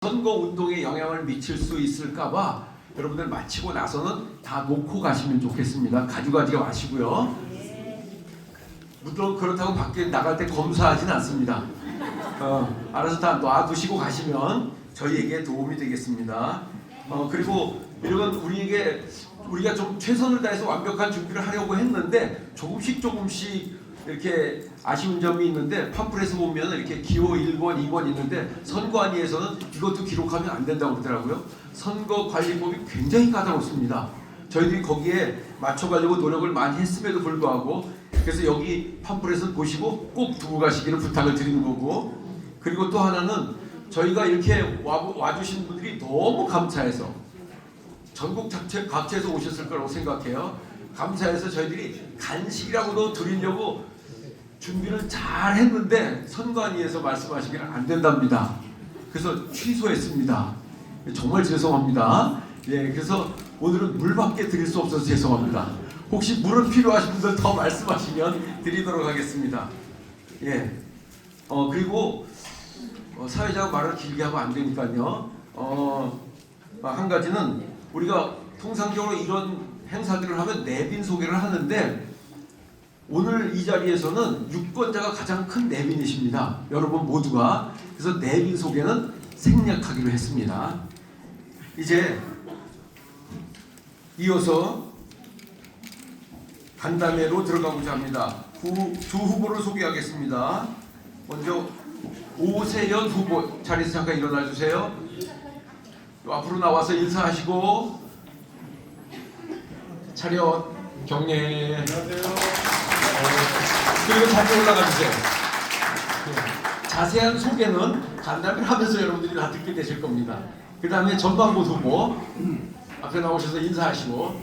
선거 운동에 영향을 미칠 수 있을까봐 여러분들 마치고 나서는 다 놓고 가시면 좋겠습니다. 가져가지 마시고요. 물론 그렇다고 밖에 나갈 때 검사하진 않습니다. 알아서 다 놔두시고 가시면 저희에게 도움이 되겠습니다. 그리고 이런 우리가 좀 최선을 다해서 완벽한 준비를 하려고 했는데 조금씩 이렇게 아쉬운 점이 있는데 팜플렛에 보면 이렇게 기호 1번, 2번 있는데 선관위에서는 이것도 기록하면 안 된다고 그러더라고요. 선거관리법이 굉장히 까다롭습니다. 저희들이 거기에 맞춰가려고 노력을 많이 했음에도 불구하고 그래서 여기 팜플렛을 보시고 꼭 두고 가시기를 부탁을 드리는 거고, 그리고 또 하나는 저희가 이렇게 와주신 분들이 너무 감사해서 전국 각지에서 오셨을 거라고 생각해요. 감사해서 저희들이 간식이라고도 드리려고 준비를 잘 했는데 선관위에서 말씀하시기는 안 된답니다. 그래서 취소했습니다. 정말 죄송합니다. 예, 그래서 오늘은 물밖에 드릴 수 없어서 죄송합니다. 혹시 물은 필요하신 분들 더 말씀하시면 드리도록 하겠습니다. 예. 그리고 사회자가 말을 길게 하면 안 되니까요. 한 가지는 우리가 통상적으로 이런 행사들을 하면 내빈 소개를 하는데 오늘 이 자리에서는 유권자가 가장 큰 내빈이십니다. 여러분 모두가. 그래서 내빈 소개는 생략하기로 했습니다. 이제 이어서 간담회로 들어가고자 합니다. 두 후보를 소개하겠습니다. 먼저 오세연 후보, 자리에서 잠깐 일어나 주세요. 앞으로 나와서 인사하시고 차렷 경례. 안녕하세요. 그리고 자리 올라가 주세요. 자세한 소개는 간담회를 하면서 여러분들이 다 듣게 되실 겁니다. 그 다음에 전방보 후보 앞에 나오셔서 인사하시고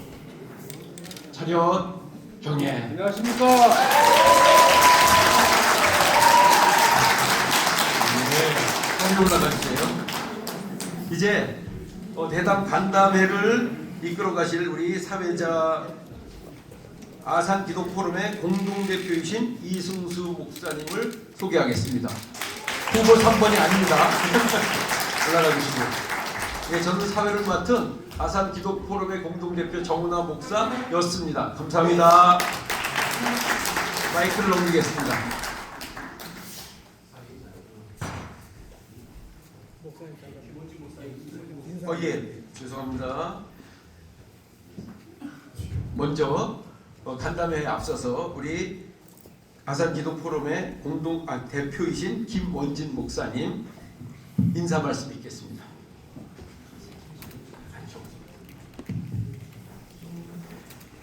차렷 경례. 안녕하십니까. 자리 올라가 주세요. 이제 대담 간담회를 이끌어 가실 우리 사회자 아산 기독 포럼의 공동대표이신 이승수 목사님을 소개하겠습니다. 후보 3번이 아닙니다. 올라가 주시고. 예, 저는 사회를 맡은 아산 기독 포럼의 공동대표 정은하 목사였습니다. 감사합니다. 마이크를 넘기겠습니다. 예, 죄송합니다. 먼저 간담회에 앞서서 우리 아산 기독 포럼의 대표이신 김원진 목사님 인사 말씀 있겠습니다.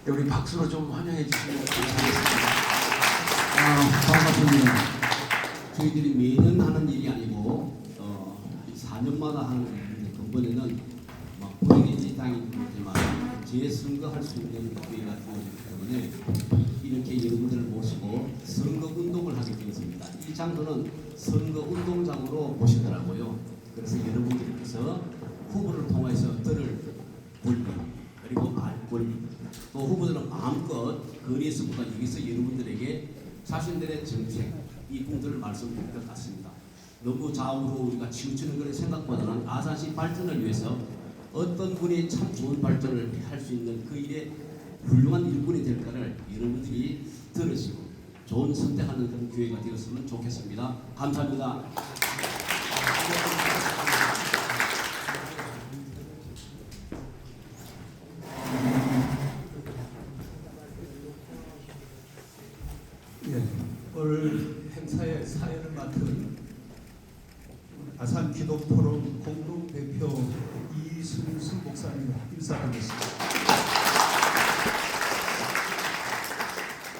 네, 우리 박수로 좀 환영해 주시면 감사하겠습니다. 반갑습니다. 저희들이 매년 하는 일이 아니고 4년마다 하는 일인데 이번에는 본인의 땅이 있지만 재선거할 수 있는 기회가 주어지기 때문에 이렇게 여러분들을 모시고 선거 운동을 하게 되었습니다. 이 장소는 선거 운동장으로 보시더라고요. 그래서 여러분들께서 후보를 통해서 들을 권리 그리고 알 권리, 또 후보들은 마음껏 거리에서보다 여기서 여러분들에게 자신들의 정책 이 부분들을 말씀드릴 것 같습니다. 너무 좌우로 우리가 치우치는 것을 생각보다는 아산시 발전을 위해서 어떤 분이 참 좋은 발전을 할 수 있는 그 일에 훌륭한 일꾼이 될까를 여러분들이 들으시고 좋은 선택하는 그런 기회가 되었으면 좋겠습니다. 감사합니다. 오늘 행사의 사회를 맡은 아산 기독 포럼 공동 대표 이승수 목사님 인사드리겠습니다.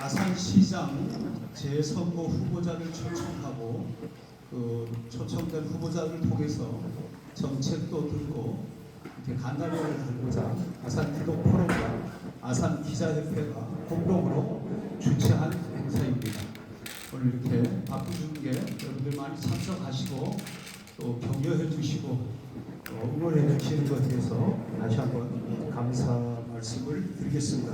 아산시장 재선거 후보자를 초청하고 그 초청된 후보자를 통해서 정책도 듣고 이렇게 간담회를 하고자 아산 기독 포럼과 아산 기자협회가 공동으로 주최한 행사입니다. 오늘 이렇게 바쁘신 게 여러분들 많이 참석하시고 또 격려해 주시고 응원해 주시는 것에 대해서 다시 한번 감사 말씀을 드리겠습니다.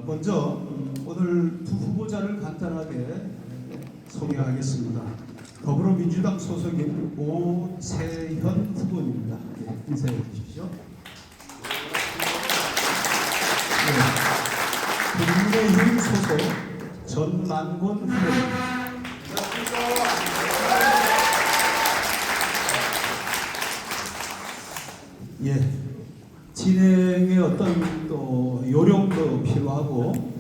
먼저 오늘 두 후보자를 간단하게 소개하겠습니다. 더불어민주당 소속인 오세현 후보입니다. 예, 인사해 주십시오. 국민의힘 소속 전만곤 후보입니다. 예, 진행에 어떤 또 요령도 필요하고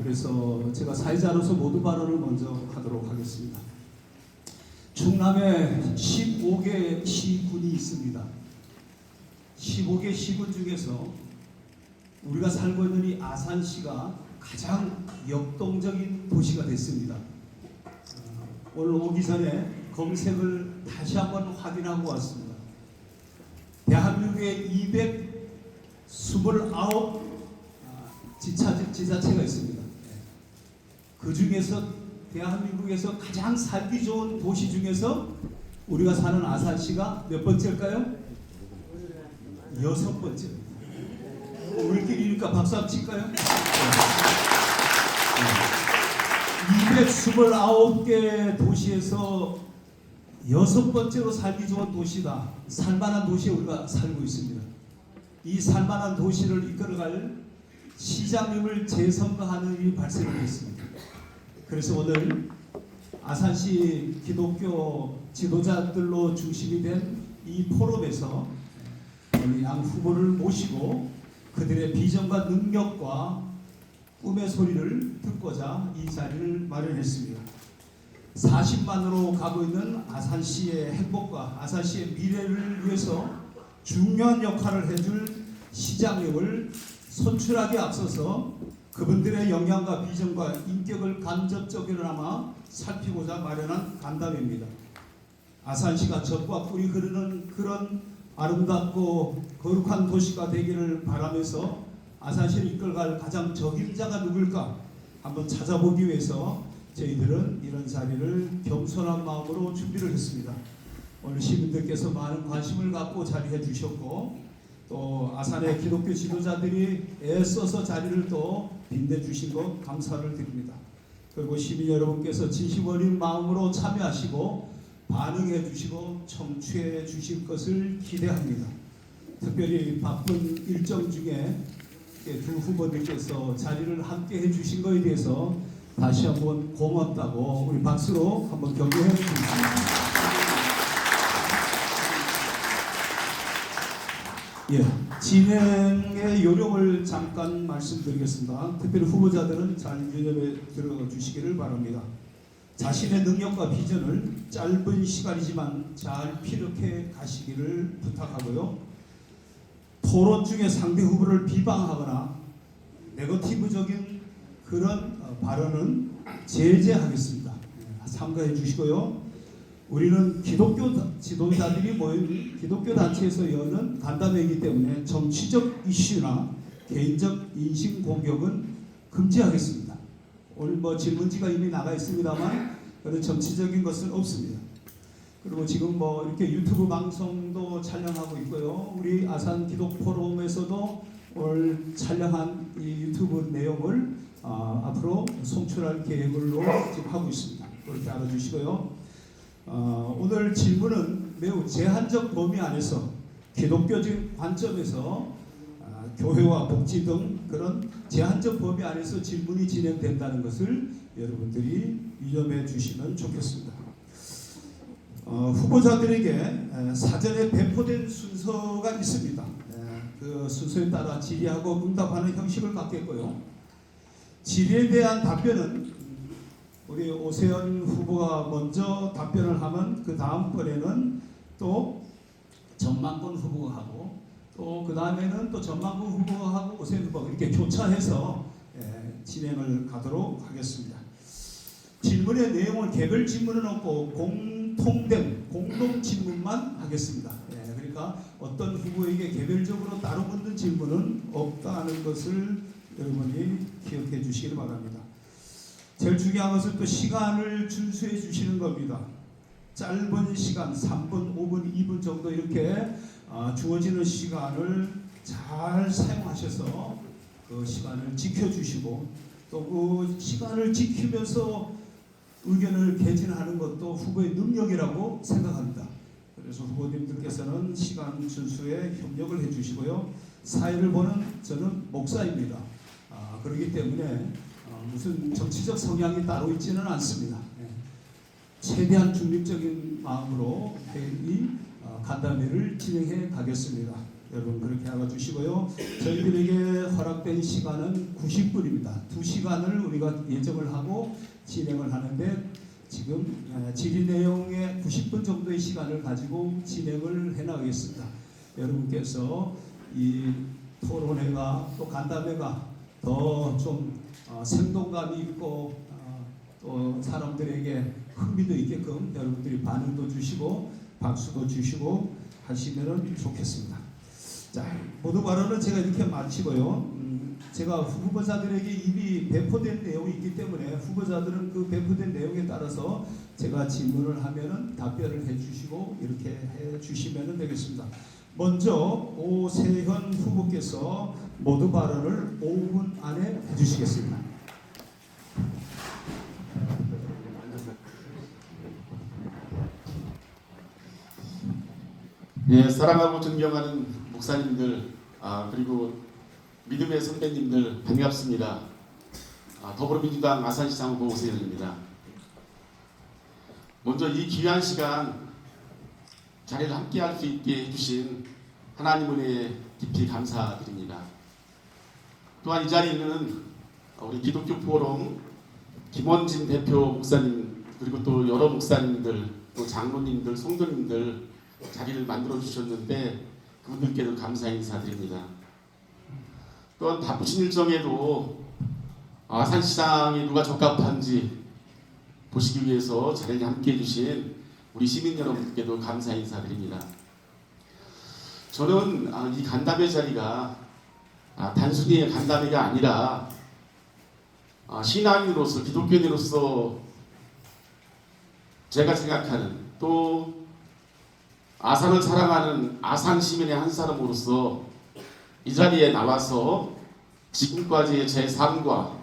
그래서 제가 사회자로서 모두 발언을 먼저 하도록 하겠습니다. 충남에 15개 시군이 있습니다. 15개 시군 중에서 우리가 살고 있는 이 아산시가 가장 역동적인 도시가 됐습니다. 오늘 오기 전에 검색을 다시 한번 확인하고 왔습니다. 대한민국에 229 지자체가 있습니다. 그 중에서 대한민국에서 가장 살기 좋은 도시 중에서 우리가 사는 아산시가 몇 번째일까요? 6번째입니다. 우리끼리니까 박수 한번 칠까요? 229개 도시에서 6번째로 살기 좋은 도시다. 살만한 도시에 우리가 살고 있습니다. 이 살만한 도시를 이끌어갈 시장님을 재선거하는 일이 발생을 했습니다. 그래서 오늘 아산시 기독교 지도자들로 중심이 된 이 포럼에서 우리 양 후보를 모시고 그들의 비전과 능력과 꿈의 소리를 듣고자 이 자리를 마련했습니다. 40만으로 가고 있는 아산시의 행복과 아산시의 미래를 위해서 중요한 역할을 해줄 시장님을 선출하기에 앞서서 그분들의 역량과 비전과 인격을 간접적으로나마 살피고자 마련한 간담회입니다. 아산시가 젖과 꿀이 흐르는 그런 아름답고 거룩한 도시가 되기를 바라면서 아산시를 이끌어갈 가장 적임자가 누굴까 한번 찾아보기 위해서 저희들은 이런 자리를 겸손한 마음으로 준비를 했습니다. 오늘 시민들께서 많은 관심을 갖고 자리해 주셨고 또 아산의 기독교 지도자들이 애써서 자리를 또 빛내주신 것 감사를 드립니다. 그리고 시민 여러분께서 진심 어린 마음으로 참여하시고 반응해 주시고 청취해 주실 것을 기대합니다. 특별히 바쁜 일정 중에 두 후보들께서 자리를 함께 해주신 것에 대해서 다시 한번 고맙다고 우리 박수로 한번 격려해 주시겠습니다. 예, 진행의 요령을 잠깐 말씀드리겠습니다. 특별히 후보자들은 잘 유념해 들어주시기를 바랍니다. 자신의 능력과 비전을 짧은 시간이지만 잘 피력해 가시기를 부탁하고요. 토론 중에 상대 후보를 비방하거나 네거티브적인 그런 발언은 제재하겠습니다. 참가해 주시고요. 우리는 기독교 지도자들이 모인 기독교 단체에서 여는 간담회이기 때문에 정치적 이슈나 개인적 인신 공격은 금지하겠습니다. 오늘 뭐 질문지가 이미 나가 있습니다만 그런 정치적인 것은 없습니다. 그리고 지금 뭐 이렇게 유튜브 방송도 촬영하고 있고요. 우리 아산 기독 포럼에서도 오늘 촬영한 이 유튜브 내용을 앞으로 송출할 계획으로 지금 하고 있습니다. 그렇게 알아주시고요. 오늘 질문은 매우 제한적 범위 안에서 기독교적인 관점에서 교회와 복지 등 그런 제한적 범위 안에서 질문이 진행된다는 것을 여러분들이 유념해 주시면 좋겠습니다. 후보자들에게 사전에 배포된 순서가 있습니다. 그 순서에 따라 질의하고 응답하는 형식을 갖겠고요. 질의에 대한 답변은 우리 오세현 후보가 먼저 답변을 하면 그 다음번에는 또 전만곤 후보가 하고 또 그 다음에는 또 전만곤 후보가 하고 오세현 후보가 이렇게 교차해서 진행을 가도록 하겠습니다. 질문의 내용은 개별 질문은 없고 공통된 공동 질문만 하겠습니다. 그러니까 어떤 후보에게 개별적으로 따로 묻는 질문은 없다는 것을 여러분이 기억해 주시기 바랍니다. 제일 중요한 것은 또 시간을 준수해 주시는 겁니다. 짧은 시간 3분, 5분, 2분 정도 이렇게 주어지는 시간을 잘 사용하셔서 그 시간을 지켜주시고 또 그 시간을 지키면서 의견을 개진하는 것도 후보의 능력이라고 생각합니다. 그래서 후보님들께서는 시간 준수에 협력을 해주시고요. 사회를 보는 저는 목사입니다. 그렇기 때문에 무슨 정치적 성향이 따로 있지는 않습니다. 최대한 중립적인 마음으로 이 간담회를 진행해 가겠습니다. 여러분 그렇게 알아주시고요. 저희들에게 허락된 시간은 90분입니다. 2시간을 우리가 예정을 하고 진행을 하는데 지금 질의 내용의 90분 정도의 시간을 가지고 진행을 해나가겠습니다. 여러분께서 이 토론회가 또 간담회가 더 좀 생동감이 있고 또 사람들에게 흥미도 있게끔 여러분들이 반응도 주시고 박수도 주시고 하시면 좋겠습니다. 자, 모두 발언은 제가 이렇게 마치고요. 제가 후보자들에게 이미 배포된 내용이 있기 때문에 후보자들은 그 배포된 내용에 따라서 제가 질문을 하면은 답변을 해주시고 이렇게 해주시면 되겠습니다. 먼저 오세현 후보께서 모두 발언을 5분 안에 해주시겠습니다. 예, 사랑하고 존경하는 목사님들, 그리고 믿음의 선배님들 반갑습니다. 더불어민주당 아산시장 후보 오세현입니다. 먼저 이 귀한 시간 자리를 함께할 수 있게 해주신 하나님 은혜에 깊이 감사드립니다. 또한 이 자리는 우리 기독교 포럼 김원진 대표 목사님 그리고 또 여러 목사님들 또 장로님들 성도님들 자리를 만들어 주셨는데 그분들께도 감사 인사드립니다. 또한 바쁘신 일정에도 아산시장이 누가 적합한지 보시기 위해서 자리를 함께 해주신 우리 시민 여러분들께도 감사 인사드립니다. 저는 이 간담회 자리가 단순히 간담회가 아니라 신앙인으로서 기독교인으로서 제가 생각하는 또 아산을 사랑하는 아산 시민의 한 사람으로서 이 자리에 나와서 지금까지의 제 삶과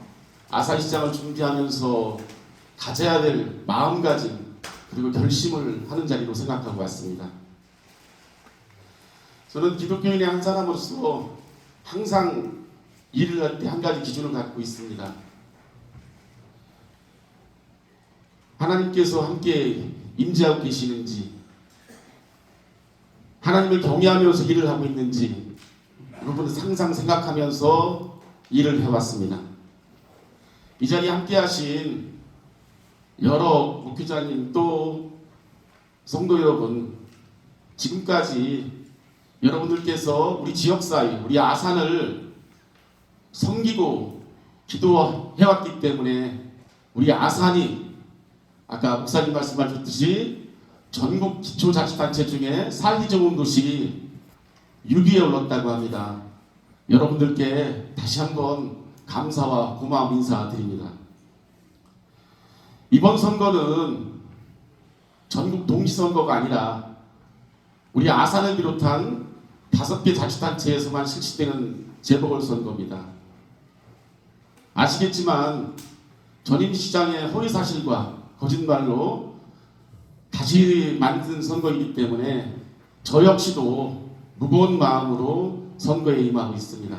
아산시장을 준비하면서 가져야 될 마음가짐 그리고 결심을 하는 자리로 생각하고 왔습니다. 저는 기독교인의 한 사람으로서 항상 일을 할 때 한 가지 기준을 갖고 있습니다. 하나님께서 함께 임재하고 계시는지 하나님을 경외하면서 일을 하고 있는지 그 부분을 항상 생각하면서 일을 해왔습니다. 이 자리에 함께 하신 여러 목회자님 또 성도 여러분 지금까지 여러분들께서 우리 지역사회 우리 아산을 섬기고 기도해왔기 때문에 우리 아산이 아까 목사님 말씀하셨듯이 전국 기초자치단체 중에 살기 좋은 도시 6위에 올랐다고 합니다. 여러분들께 다시 한번 감사와 고마움 인사드립니다. 이번 선거는 전국 동시선거가 아니라 우리 아산을 비롯한 5개 자치단체에서만 실시되는 재보궐선거입니다. 아시겠지만 전임시장의 허위사실과 거짓말로 다시 만든 선거이기 때문에 저 역시도 무거운 마음으로 선거에 임하고 있습니다.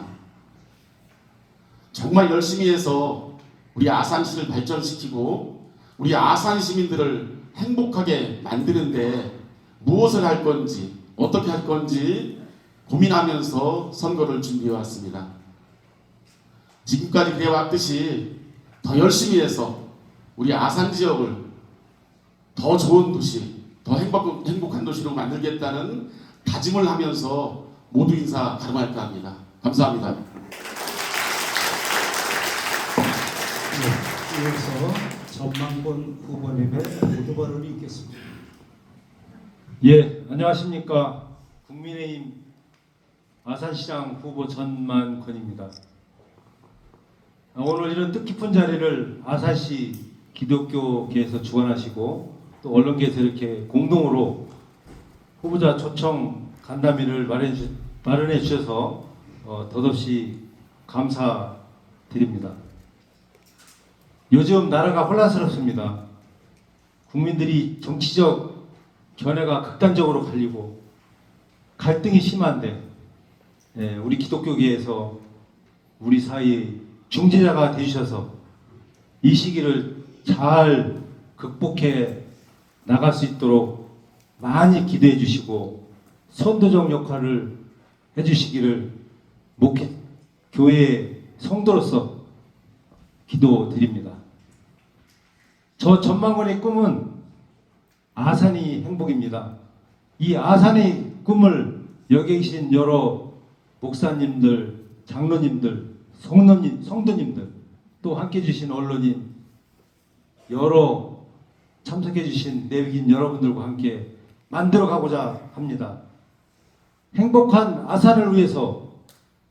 정말 열심히 해서 우리 아산시를 발전시키고 우리 아산 시민들을 행복하게 만드는데 무엇을 할 건지 어떻게 할 건지 고민하면서 선거를 준비해 왔습니다. 지금까지 그래왔듯이 더 열심히 해서 우리 아산 지역을 더 좋은 도시, 더 행복한 도시로 만들겠다는 다짐을 하면서 모두 인사 가름할까 합니다. 감사합니다. 네, 이어서 전망권 후보님의 모두 발언이 있겠습니다. 예, 안녕하십니까. 국민의힘 아산시장 후보 전만권입니다. 오늘 이런 뜻깊은 자리를 아산시 기독교계에서 주관하시고 또 언론계에서 이렇게 공동으로 후보자 초청 간담회를 마련해 주셔서 더없이 감사드립니다. 요즘 나라가 혼란스럽습니다. 국민들이 정치적 견해가 극단적으로 갈리고 갈등이 심한데 우리 기독교계에서 우리 사이의 중재자가 되셔서 이 시기를 잘 극복해 나갈 수 있도록 많이 기도해 주시고 선도적 역할을 해 주시기를 교회 성도로서 기도드립니다. 저 전망권의 꿈은 아산이 행복입니다. 이 아산의 꿈을 여기 계신 여러 목사님들, 장로님들, 성도님들, 또 함께 해주신 언론인, 여러 참석해주신 내빈 여러분들과 함께 만들어가고자 합니다. 행복한 아산을 위해서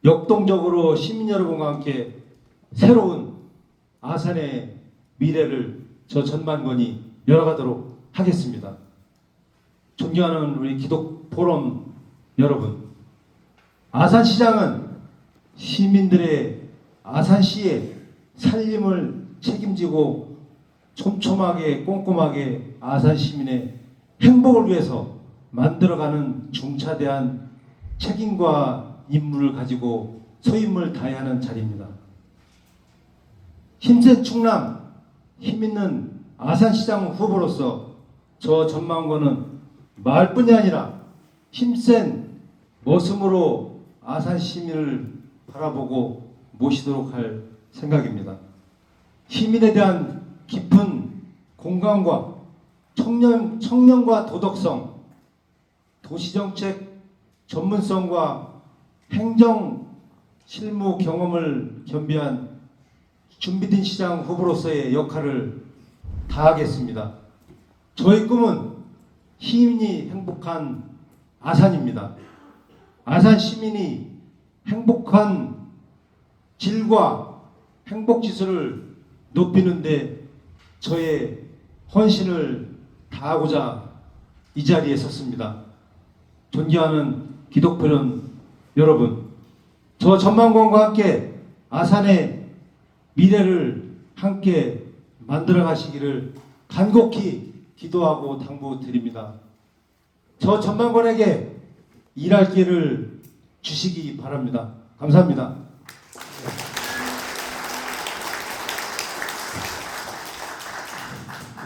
역동적으로 시민 여러분과 함께 새로운 아산의 미래를 저 전만권이 열어가도록 하겠습니다. 존경하는 우리 기독 포럼 여러분, 아산시장은 시민들의 아산시의 살림을 책임지고 촘촘하게 꼼꼼하게 아산 시민의 행복을 위해서 만들어가는 중차대한 책임과 임무를 가지고 소임을 다해야 하는 자리입니다. 힘센 충남, 힘있는 아산시장 후보로서 저 전망권은 말뿐이 아니라 힘센 모습으로 아산 시민을 바라보고 모시도록 할 생각입니다. 시민에 대한 깊은 공감과 청년과 도덕성, 도시정책 전문성과 행정 실무 경험을 겸비한 준비된 시장 후보로서의 역할을 다하겠습니다. 저의 꿈은 시민이 행복한 아산입니다. 아산 시민이 행복한 질과 행복 지수를 높이는데 저의 헌신을 다하고자 이 자리에 섰습니다. 존경하는 기독교인 여러분, 저 전망권과 함께 아산의 미래를 함께 만들어 가시기를 간곡히 기도하고 당부드립니다. 저 전망권에게 일할 기회를 주시기 바랍니다. 감사합니다.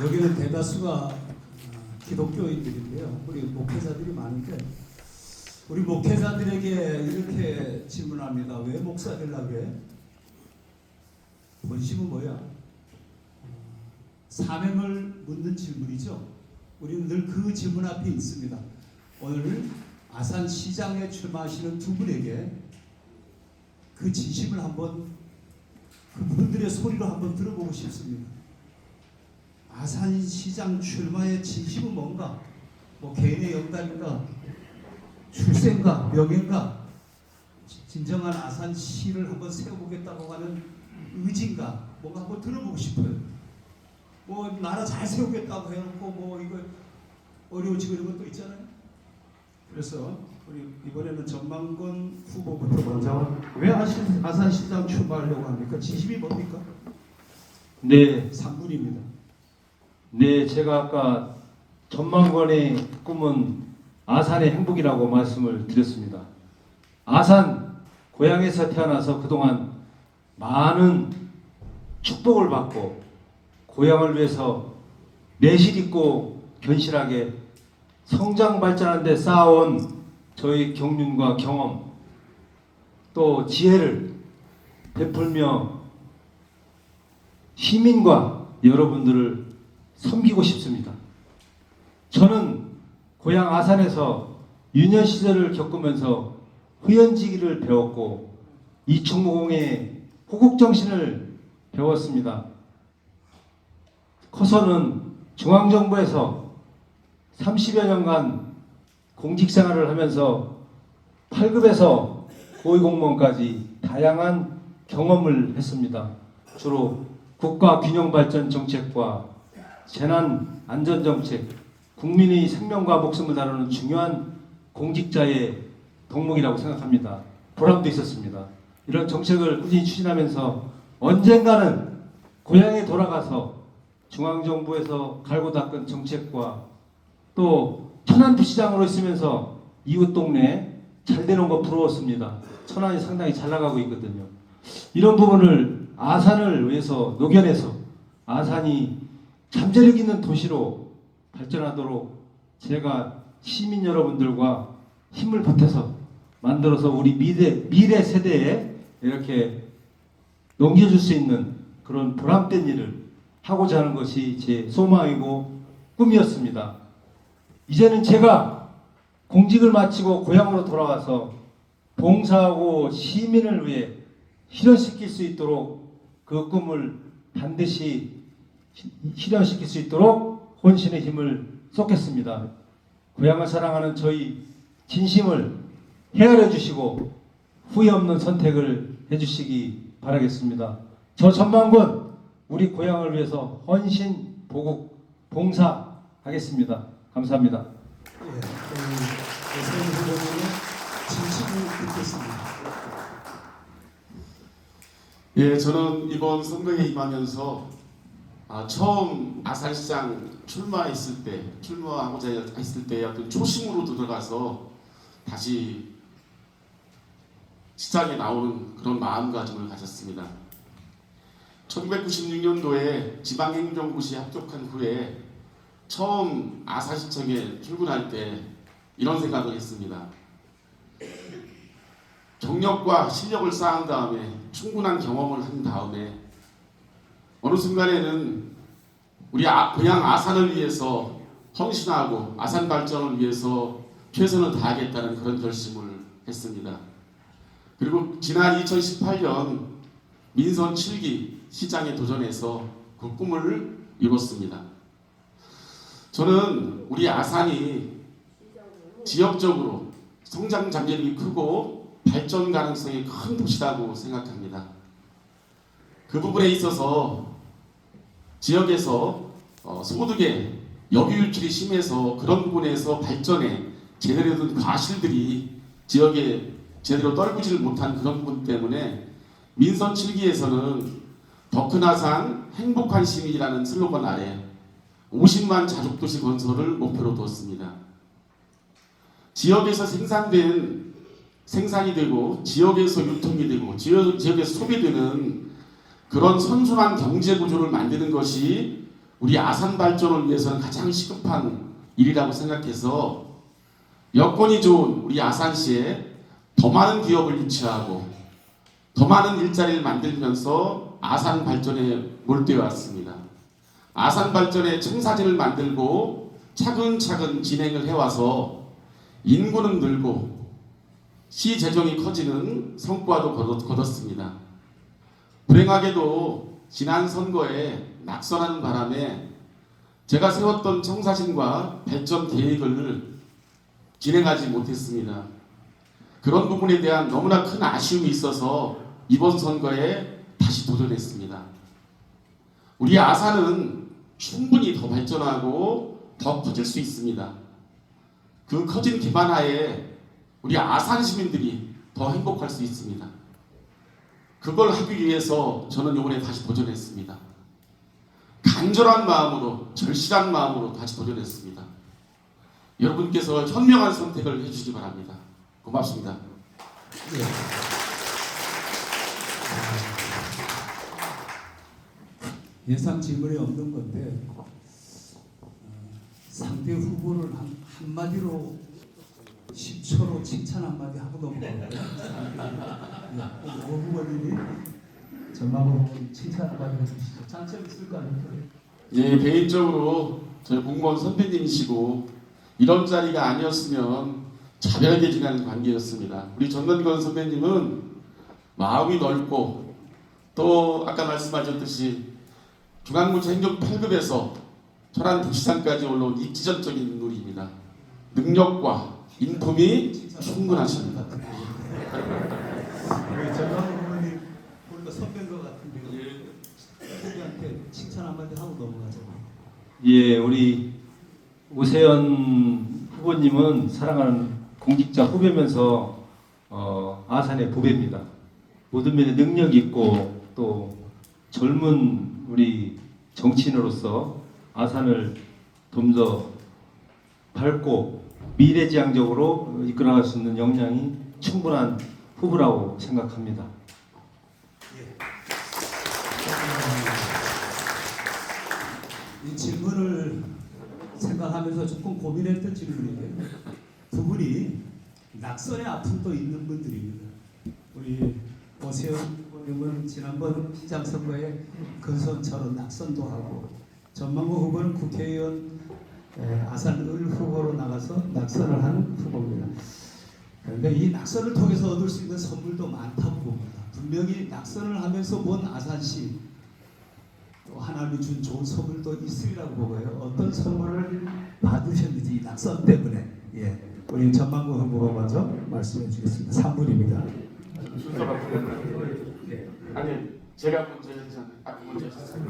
여기는 대다수가 기독교인들인데요. 우리 목회자들이 많은데 우리 목회자들에게 이렇게 질문합니다. 왜 목사 되려고 해? 본심은 뭐야? 사명을 묻는 질문이죠. 우리는 늘 그 질문 앞에 있습니다. 오늘 아산시장에 출마하시는 두 분에게 그 진심을 한번 그분들의 소리로 한번 들어보고 싶습니다. 아산시장 출마의 진심은 뭔가? 뭐 개인의 영달인가? 출생가? 명예인가? 진정한 아산시를 한번 세워보겠다고 하는 의지인가? 뭔가 한번 들어보고 싶어요. 뭐 나라 잘 세우겠다고 해놓고 뭐 이거 어려워지고 이런 것도 있잖아요. 그래서 우리 이번에는 전망권 후보부터 먼저 왜 아산시장 출마하려고 합니까? 진심이 뭡니까? 네, 3분입니다. 네, 제가 아까 전망권의 꿈은 아산의 행복이라고 말씀을 드렸습니다. 아산 고향에서 태어나서 그동안 많은 축복을 받고 고향을 위해서 내실 있고 견실하게 성장 발전하는 데 쌓아온 저희 경륜과 경험 또 지혜를 베풀며 시민과 여러분들을 섬기고 싶습니다. 저는 고향 아산에서 유년 시절을 겪으면서 후연지기를 배웠고 이충무공의 호국정신을 배웠습니다. 커서는 중앙정부에서 30여 년간 공직생활을 하면서 8급에서 고위공무원까지 다양한 경험을 했습니다. 주로 국가균형발전정책과 재난안전정책, 국민의 생명과 목숨을 다루는 중요한 공직자의 덕목이라고 생각합니다. 보람도 있었습니다. 이런 정책을 꾸준히 추진하면서 언젠가는 고향에 돌아가서 중앙정부에서 갈고 닦은 정책과 또 천안부시장으로 있으면서 이웃 동네 잘 되는 거 부러웠습니다. 천안이 상당히 잘 나가고 있거든요. 이런 부분을 아산을 위해서 녹여내서 아산이 잠재력 있는 도시로 발전하도록 제가 시민 여러분들과 힘을 보태서 만들어서 우리 미래 세대에 이렇게 넘겨줄 수 있는 그런 보람된 일을 하고자 하는 것이 제 소망이고 꿈이었습니다. 이제는 제가 공직을 마치고 고향으로 돌아와서 봉사하고 시민을 위해 실현시킬 수 있도록 그 꿈을 반드시 실현시킬 수 있도록 혼신의 힘을 쏟겠습니다. 고향을 사랑하는 저희 진심을 헤아려 주시고 후회 없는 선택을 해주시기 바라겠습니다. 저 전망군 우리 고향을 위해서 헌신, 보국, 봉사하겠습니다. 감사합니다. 예, 세훈 후보님의 진심을 듣겠습니다. 예, 저는 이번 선거에 임하면서 처음 아산시장 출마하고자 했을 때 어떤 초심으로 들어가서 다시 시장에 나오는 그런 마음가짐을 가졌습니다. 1996년도에 지방행정구시에 합격한 후에 처음 아산시청에 출근할 때 이런 생각을 했습니다. 경력과 실력을 쌓은 다음에 충분한 경험을 한 다음에 어느 순간에는 우리 고향 아산을 위해서 헌신하고 아산 발전을 위해서 최선을 다하겠다는 그런 결심을 했습니다. 그리고 지난 2018년 민선 7기 시장에 도전해서 그 꿈을 이뤘습니다. 저는 우리 아산이 지역적으로 성장 잠재력이 크고 발전 가능성이 큰 도시라고 생각합니다. 그 부분에 있어서 지역에서 소득의 역유율이 심해서 그런 부분에서 발전에 제대로 된 과실들이 지역에 제대로 떨구지를 못한 그런 부분 때문에 민선 7기에서는 더 큰 아산 행복한 시민이라는 슬로건 아래 50만 자족도시 건설을 목표로 두었습니다. 지역에서 생산이 되고 지역에서 유통이 되고 지역에서 소비되는 그런 선순환 경제 구조를 만드는 것이 우리 아산 발전을 위해서는 가장 시급한 일이라고 생각해서 여건이 좋은 우리 아산시에 더 많은 기업을 유치하고 더 많은 일자리를 만들면서 아산 발전에 몰두해 왔습니다. 아산 발전의 청사진을 만들고 차근차근 진행을 해와서 인구는 늘고 시 재정이 커지는 성과도 거뒀습니다. 불행하게도 지난 선거에 낙선하는 바람에 제가 세웠던 청사진과 발전 계획을 진행하지 못했습니다. 그런 부분에 대한 너무나 큰 아쉬움이 있어서 이번 선거에 다시 도전했습니다. 우리 아산은 충분히 더 발전하고 더 커질 수 있습니다. 그 커진 기반 하에 우리 아산 시민들이 더 행복할 수 있습니다. 그걸 하기 위해서 저는 이번에 다시 도전했습니다. 간절한 마음으로, 절실한 마음으로 다시 도전했습니다. 여러분께서 현명한 선택을 해주시기 바랍니다. 고맙습니다. 예상 질문이 없는 건데 상대 후보를 한마디로 10초로 칭찬 한마디 하고 넘어가요. 오 후보님이 전망으로 칭찬 한마디 해주시죠. 장점 있을 거 아닙니까? 예, 개인적으로 저희 공무원 선배님이시고 이런 자리가 아니었으면 차별하게 지내는 관계였습니다. 우리 전건건 선배님은 마음이 넓고 또 아까 말씀하셨듯이 중앙부처 행정 8급에서 천안부시장까지 올라온 입지전적인 인물입니다. 능력과 인품이 충분하십니다. 우리 전광훈 후보님 보니까 선배인 것 같은데 후보한테 칭찬 한마디 하고 넘어가죠. 예, 우리 오세연 후보님은 사랑하는 공직자 후배면서 아산의 보배입니다. 모든 면에 능력이 있고 또 젊은 우리 정치인으로서 아산을 좀 더 밝고 미래지향적으로 이끌어갈 수 있는 역량이 충분한 후보라고 생각합니다. 이 질문을 생각하면서 조금 고민했던 질문인데요. 두 분이 낙선의 아픔도 있는 분들입니다. 우리 오세훈 후보님은 지난번 시장 선거에 근선처럼 낙선도 하고, 전망구 후보는 국회의원 아산을 후보로 나가서 낙선을 한 후보입니다. 그런데 이 낙선을 통해서 얻을 수 있는 선물도 많다고 봅니다. 분명히 낙선을 하면서 본 아산시, 또 하나님이 준 좋은 선물도 있으리라고 보고요. 어떤 선물을 받으셨는지 이 낙선 때문에, 우리 전망구 후보가 먼저 말씀해 주겠습니다. 3분입니다. 순서가 아니 제가 먼저 하셨어요.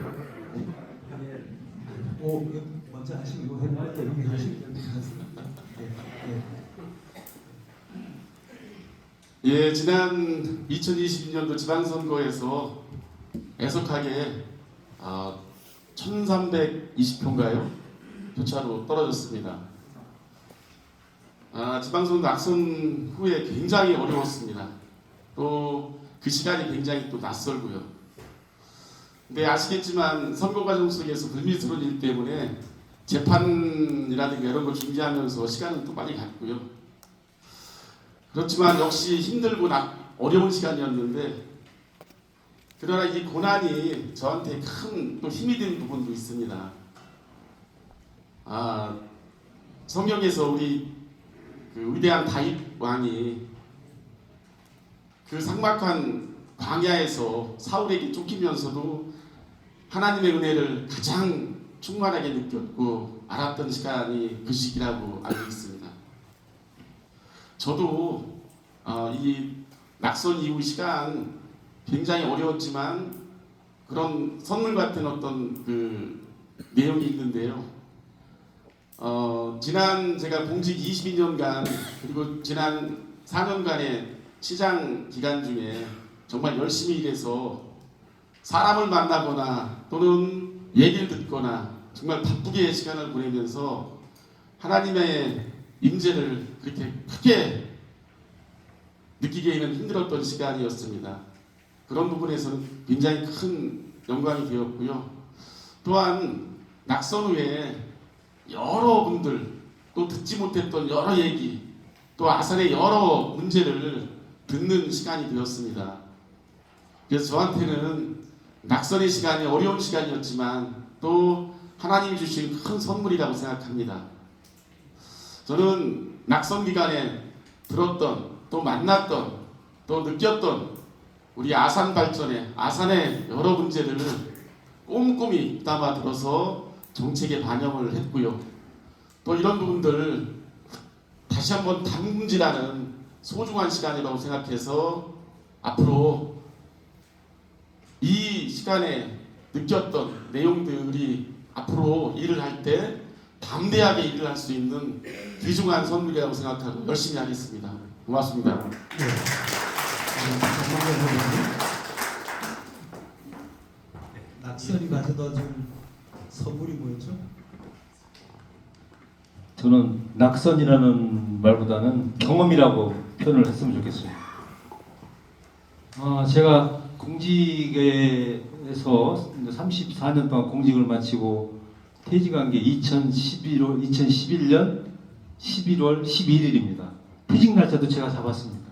먼저 하시고 여기 하시고 예, 지난 2022년도 지방선거에서 애석하게 1320표인가요? 표차로 떨어졌습니다. 지방선거 낙선 후에 굉장히 어려웠습니다. 또 그 시간이 굉장히 또 낯설고요. 근데 아시겠지만 선거 과정 속에서 불미스러운 일 때문에 재판이라든가 이런 걸 준비하면서 시간은 또 많이 갔고요. 그렇지만 역시 힘들고 어려운 시간이었는데, 그러나 이 고난이 저한테 큰 또 힘이 된 부분도 있습니다. 성경에서 우리 그 위대한 다윗 왕이 그 삭막한 광야에서 사울에게 쫓기면서도 하나님의 은혜를 가장 충만하게 느꼈고 알았던 시간이 그 시기라고 알고 있습니다. 저도 이 낙선 이후 시간 굉장히 어려웠지만 그런 선물 같은 어떤 그 내용이 있는데요. 지난 제가 공직 22년간 그리고 지난 4년간의 시장 기간 중에 정말 열심히 일해서 사람을 만나거나 또는 얘기를 듣거나 정말 바쁘게 시간을 보내면서 하나님의 임재를 그렇게 크게 느끼기에는 힘들었던 시간이었습니다. 그런 부분에서는 굉장히 큰 영광이 되었고요. 또한 낙선 후에 여러분들 또 듣지 못했던 여러 얘기, 또 아산의 여러 문제를 듣는 시간이 되었습니다. 그래서 저한테는 낙선의 시간이 어려운 시간이었지만 또 하나님이 주신 큰 선물이라고 생각합니다. 저는 낙선 기간에 들었던 또 만났던 또 느꼈던 우리 아산 발전에 아산의 여러 문제들을 꼼꼼히 담아 들어서 정책에 반영을 했고요. 또 이런 부분들을 다시 한번 담금질하는 소중한 시간이라고 생각해서 앞으로 이 시간에 느꼈던 내용들이 앞으로 일을 할 때 담대하게 일을 할 수 있는 귀중한 선물이라고 생각하고 열심히 하겠습니다. 고맙습니다. 낙선이 가져다 준 선물이 뭐였죠? 저는 낙선이라는 말보다는 경험이라고 표현을 했으면 좋겠어요. 제가 공직에서 34년 동안 공직을 마치고 퇴직한 게 2011년 11월 11일입니다. 퇴직 날짜도 제가 잡았습니다.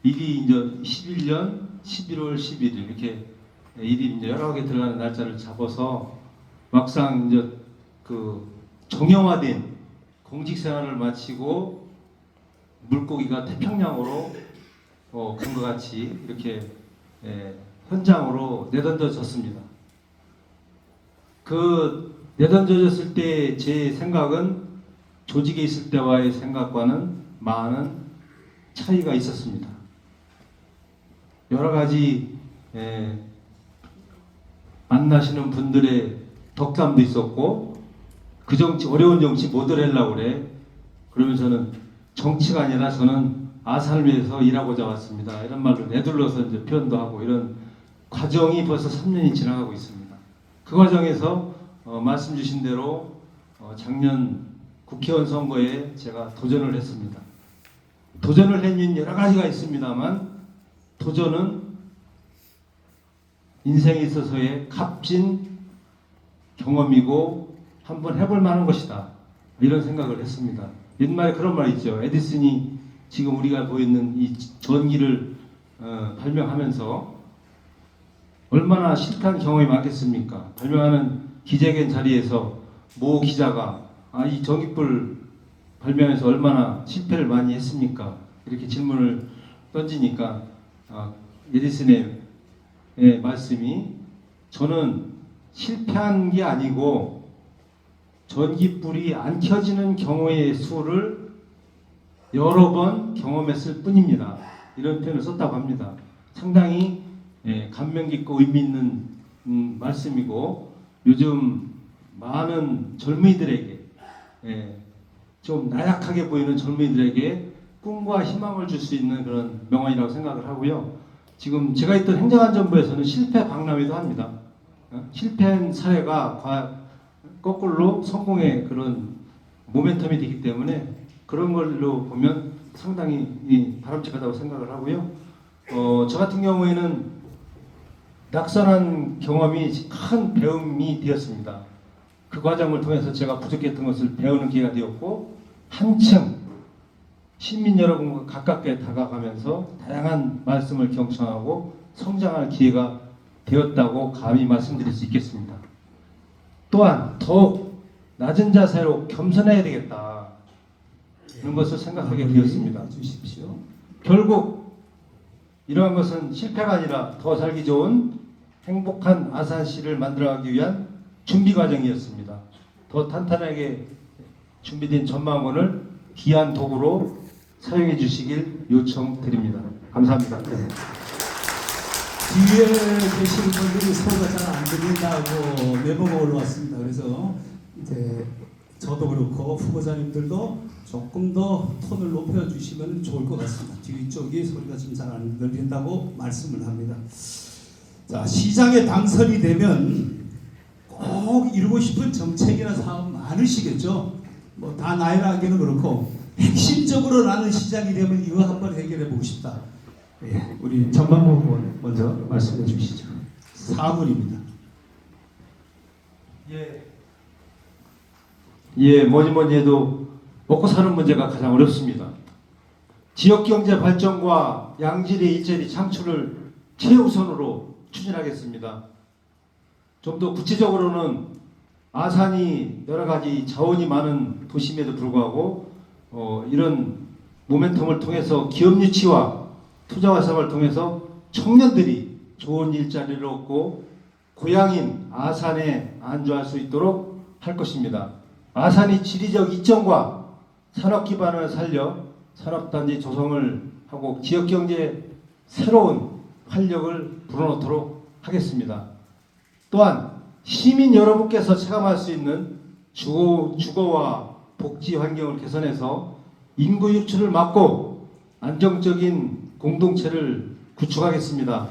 일이 이제 11년 11월 11일 이렇게 일이 이제 여러 개 들어가는 날짜를 잡아서 막상 이제 그 정형화된 공직 생활을 마치고 물고기가 태평양으로 간 것 같이 이렇게 현장으로 내던져졌습니다. 그 내던져졌을 때 제 생각은 조직에 있을 때와의 생각과는 많은 차이가 있었습니다. 여러 가지 만나시는 분들의 덕담도 있었고 그 정치 어려운 정치 못 하려고 그래. 그러면서는 정치가 아니라 저는 아산을 위해서 일하고자 왔습니다. 이런 말로 내둘러서 이제 표현도 하고 이런 과정이 벌써 3년이 지나가고 있습니다. 그 과정에서 말씀 주신 대로 작년 국회의원 선거에 제가 도전을 했습니다. 도전을 한 이유는 여러 가지가 있습니다만 도전은 인생에 있어서의 값진 경험이고 한번 해볼 만한 것이다. 이런 생각을 했습니다. 옛말에 그런 말 있죠. 에디슨이 지금 우리가 보이는 이 전기를 발명하면서 얼마나 실패한 경험이 많겠습니까? 발명하는 기자회견 자리에서 모 기자가 이 전기불 발명해서 얼마나 실패를 많이 했습니까? 이렇게 질문을 던지니까 에디슨의 말씀이 저는 실패한 게 아니고 전기불이 안 켜지는 경우의 수를 여러 번 경험했을 뿐입니다. 이런 표현을 썼다고 합니다. 상당히 감명 깊고 의미 있는 말씀이고 요즘 많은 젊은이들에게 좀 나약하게 보이는 젊은이들에게 꿈과 희망을 줄 수 있는 그런 명언이라고 생각을 하고요. 지금 제가 있던 행정안전부에서는 실패 박람회도 합니다. 실패한 사례가 거꾸로 성공의 그런 모멘텀이 되기 때문에 그런 걸로 보면 상당히 바람직하다고 생각을 하고요. 저 같은 경우에는 낙선한 경험이 큰 배움이 되었습니다. 그 과정을 통해서 제가 부족했던 것을 배우는 기회가 되었고 한층 시민 여러분과 가깝게 다가가면서 다양한 말씀을 경청하고 성장할 기회가 되었다고 감히 말씀드릴 수 있겠습니다. 또한 더욱 낮은 자세로 겸손해야 되겠다 이런 것을 생각하게 되었습니다. 주십시오. 결국 이러한 것은 실패가 아니라 더 살기 좋은 행복한 아산시를 만들어가기 위한 준비 과정이었습니다. 더 탄탄하게 준비된 전망원을 귀한 도구로 사용해 주시길 요청드립니다. 감사합니다. 뒤에 계신 분들이 소리가 잘 안 들린다고 메모가 올라왔습니다. 그래서 이제 저도 그렇고 후보자님들도 조금 더 톤을 높여주시면 좋을 것 같습니다. 뒤쪽이 소리가 좀 잘 안 들린다고 말씀을 합니다. 자, 시장에 당선이 되면 꼭 이루고 싶은 정책이나 사업 많으시겠죠. 뭐 다 나열하기는 그렇고 핵심적으로 나는 시장이 되면 이거 한번 해결해 보고 싶다. 예, 우리 전만무 후보님 먼저 말씀해 주시죠. 4분입니다. 뭐니 해도 먹고 사는 문제가 가장 어렵습니다. 지역경제 발전과 양질의 일자리 창출을 최우선으로 추진하겠습니다. 좀 더 구체적으로는 아산이 여러 가지 자원이 많은 도심에도 불구하고 이런 모멘텀을 통해서 기업 유치와 투자 활성화를 통해서 청년들이 좋은 일자리를 얻고 고향인 아산에 안주할 수 있도록 할 것입니다. 아산이 지리적 이점과 산업 기반을 살려 산업단지 조성을 하고 지역경제에 새로운 활력을 불어넣도록 하겠습니다. 또한 시민 여러분께서 체감할 수 있는 주거와 복지 환경을 개선해서 인구 유출을 막고 안정적인 공동체를 구축하겠습니다.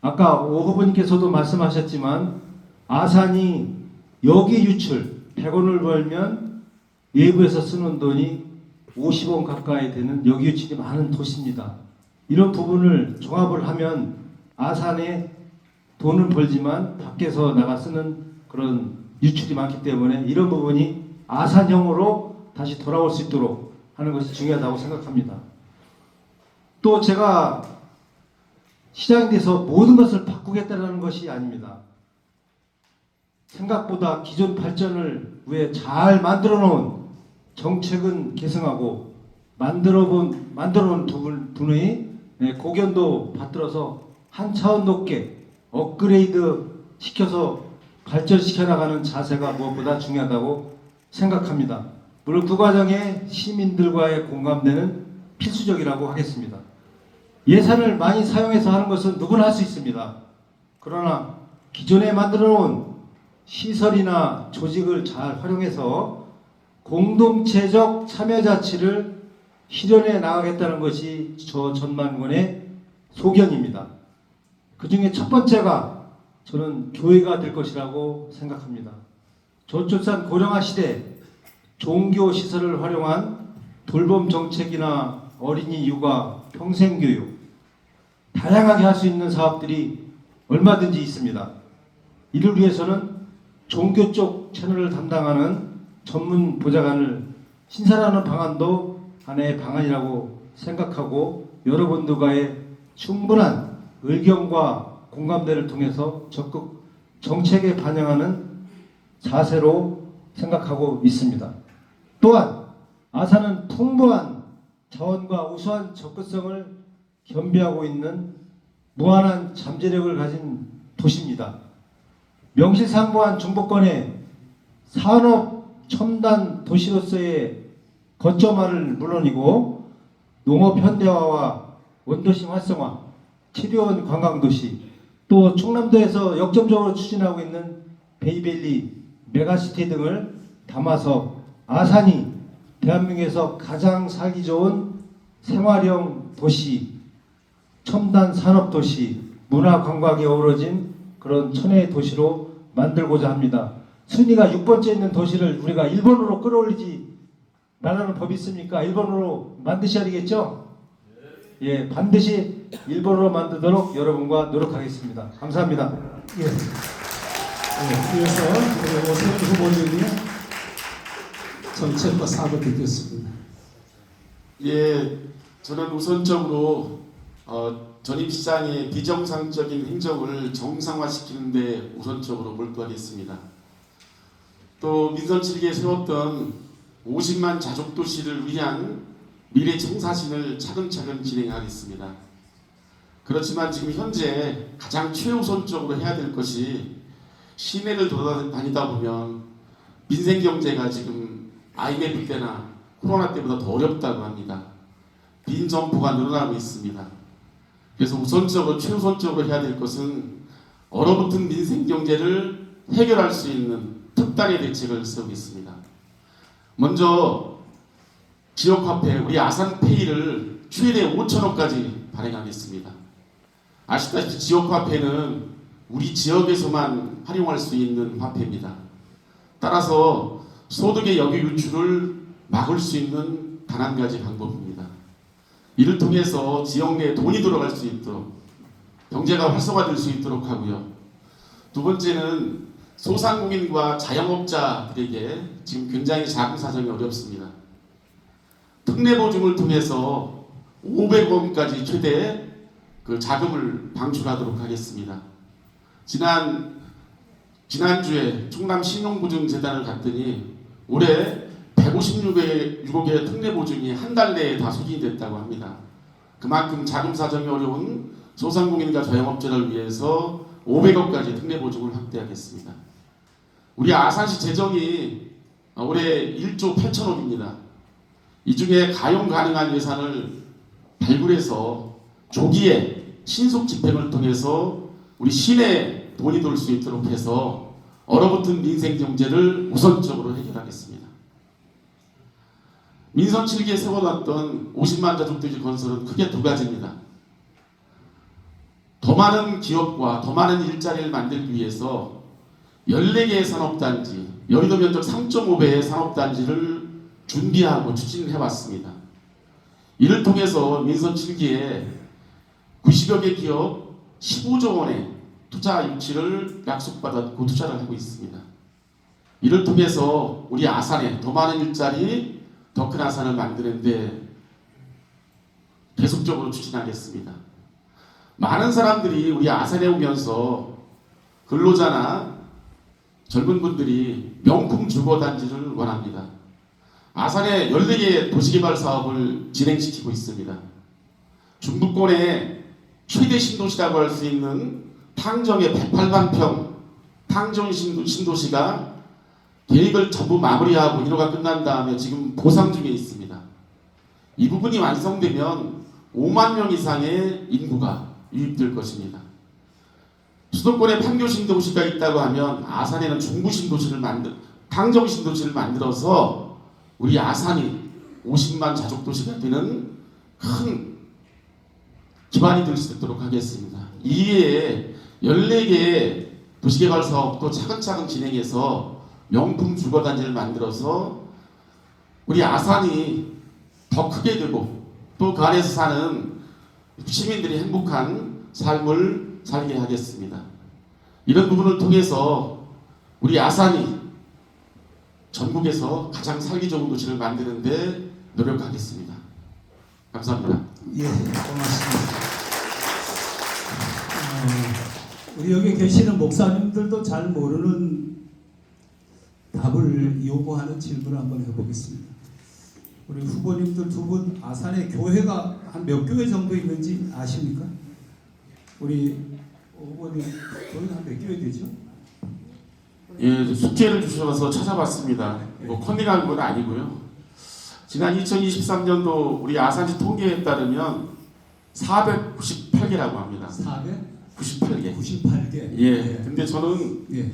아까 오 후보님께서도 말씀하셨지만 아산이 여기 유출 100원을 벌면 외부에서 쓰는 돈이 50원 가까이 되는 여기 유출이 많은 도시입니다. 이런 부분을 종합을 하면 아산에 돈을 벌지만 밖에서 나가 쓰는 그런 유출이 많기 때문에 이런 부분이 아산형으로 다시 돌아올 수 있도록 하는 것이 중요하다고 생각합니다. 또 제가 시장에 대해서 모든 것을 바꾸겠다는 것이 아닙니다. 생각보다 기존 발전을 위해 잘 만들어 놓은 정책은 계승하고 만들어 놓은 두 분의 고견도 받들어서 한 차원 높게 업그레이드 시켜서 발전시켜 나가는 자세가 무엇보다 중요하다고 생각합니다. 물론 그 과정에 시민들과의 공감대는 필수적이라고 하겠습니다. 예산을 많이 사용해서 하는 것은 누구나 할 수 있습니다. 그러나 기존에 만들어 놓은 시설이나 조직을 잘 활용해서 공동체적 참여자치를 실현해 나가겠다는 것이 저 전만군의 소견입니다. 그 중에 첫 번째가 저는 교회가 될 것이라고 생각합니다. 저출산 고령화 시대 종교 시설을 활용한 돌봄 정책이나 어린이 육아, 평생교육 다양하게 할 수 있는 사업들이 얼마든지 있습니다. 이를 위해서는 종교 쪽 채널을 담당하는 전문 보좌관을 신설하는 방안도 하나의 방안이라고 생각하고 여러분들과의 충분한 의견과 공감대를 통해서 적극 정책에 반영하는 자세로 생각하고 있습니다. 또한 아산은 풍부한 자원과 우수한 접근성을 겸비하고 있는 무한한 잠재력을 가진 도시입니다. 명실상부한 중부권의 산업 첨단 도시로서의 거점화를 물론이고 농업 현대화와 원도심 활성화, 치료원 관광도시, 또 충남도에서 역점적으로 추진하고 있는 베이밸리 메가시티 등을 담아서 아산이 대한민국에서 가장 살기 좋은 생활형 도시, 첨단 산업 도시, 문화 관광이 어우러진 그런 천혜의 도시로 만들고자 합니다. 순위가 6번째 있는 도시를 우리가 일본으로 끌어올리지 말라는 법이 있습니까? 일본으로 만드셔야 되겠죠? 예, 반드시 일본으로 만들도록 여러분과 노력하겠습니다. 감사합니다. 예. 이어서 우리 오세훈 후보님의 정책과 사업을 듣겠습니다. 예, 저는 우선적으로 전임시장의 비정상적인 행정을 정상화시키는 데 우선적으로 몰두하겠습니다. 또 민선 7기에 세웠던 50만 자족도시를 위한 미래 청사진을 차근차근 진행하겠습니다. 그렇지만 지금 현재 가장 최우선적으로 해야 될 것이 시내를 돌아다니다 보면 민생경제가 지금 IMF 때나 코로나 때보다 더 어렵다고 합니다. 빈 점포가 늘어나고 있습니다. 그래서 우선적으로 최우선적으로 해야 될 것은 얼어붙은 민생경제를 해결할 수 있는 특단의 대책을 세우겠습니다. 먼저 지역화폐, 우리 아산페이를 최대 5천원까지 발행하겠습니다. 아시다시피 지역화폐는 우리 지역에서만 활용할 수 있는 화폐입니다. 따라서 소득의 역유 유출을 막을 수 있는 단 한 가지 방법입니다. 이를 통해서 지역 내에 돈이 들어갈 수 있도록 경제가 활성화될 수 있도록 하고요. 두 번째는 소상공인과 자영업자들에게 지금 굉장히 자금 사정이 어렵습니다. 특례보증을 통해서 500원까지 최대 그 자금을 방출하도록 하겠습니다. 지난주에 충남신용보증재단을 갔더니 올해 156억의 특례보증이 한 달 내에 다 소진이 됐다고 합니다. 그만큼 자금 사정이 어려운 소상공인과 자영업자를 위해서 500억까지 특례보증을 확대하겠습니다. 우리 아산시 재정이 올해 1조 8천억입니다. 이 중에 가용 가능한 예산을 발굴해서 조기에 신속 집행을 통해서 우리 시내에 돈이 돌 수 있도록 해서 얼어붙은 민생 경제를 우선적으로 해결하겠습니다. 민선 7기에 세워놨던 50만 자족도시 건설은 크게 두 가지입니다. 더 많은 기업과 더 많은 일자리를 만들기 위해서 14개의 산업단지, 여의도 면적 3.5배의 산업단지를 준비하고 추진해왔습니다. 이를 통해서 민선 7기에 90여 개 기업 15조 원의 투자 유치를 약속받았고 투자를 하고 있습니다. 이를 통해서 우리 아산에 더 많은 일자리, 더 큰 아산을 만드는 데 계속적으로 추진하겠습니다. 많은 사람들이 우리 아산에 오면서 근로자나 젊은 분들이 명품 주거단지를 원합니다. 아산에 14개 도시개발 사업을 진행시키고 있습니다. 중부권의 최대 신도시라고 할 수 있는 탕정의 108만 평 탕정 신도시가 계획을 전부 마무리하고 인허가 끝난 다음에 지금 보상 중에 있습니다. 이 부분이 완성되면 5만 명 이상의 인구가 유입될 것입니다. 수도권에 판교 신도시가 있다고 하면 아산에는 중부 신도시를 탕정 신도시를 만들어서 우리 아산이 50만 자족도시가 되는 큰 기반이 될 수 있도록 하겠습니다. 이외에 14개의 도시개발 사업도 차근차근 진행해서 명품 주거단지를 만들어서 우리 아산이 더 크게 되고 또 그 안에서 사는 시민들이 행복한 삶을 살게 하겠습니다. 이런 부분을 통해서 우리 아산이 전국에서 가장 살기 좋은 도시를 만드는 데 노력하겠습니다. 감사합니다. 예, 고맙습니다. 우리 여기 계시는 목사님들도 잘 모르는 답을 요구하는 질문을 한번 해보겠습니다. 우리 후보님들 두 분 아산에 교회가 한 몇 교회 정도 있는지 아십니까? 우리 후보님 교회가 한 몇 교회 되죠? 예, 숙제를 주셔서 찾아봤습니다. 뭐 컨닝한 건 아니고요. 지난 2023년도 우리 아산시 통계에 따르면 498개라고 합니다. 498개. 98개. 예. 근데 저는 예.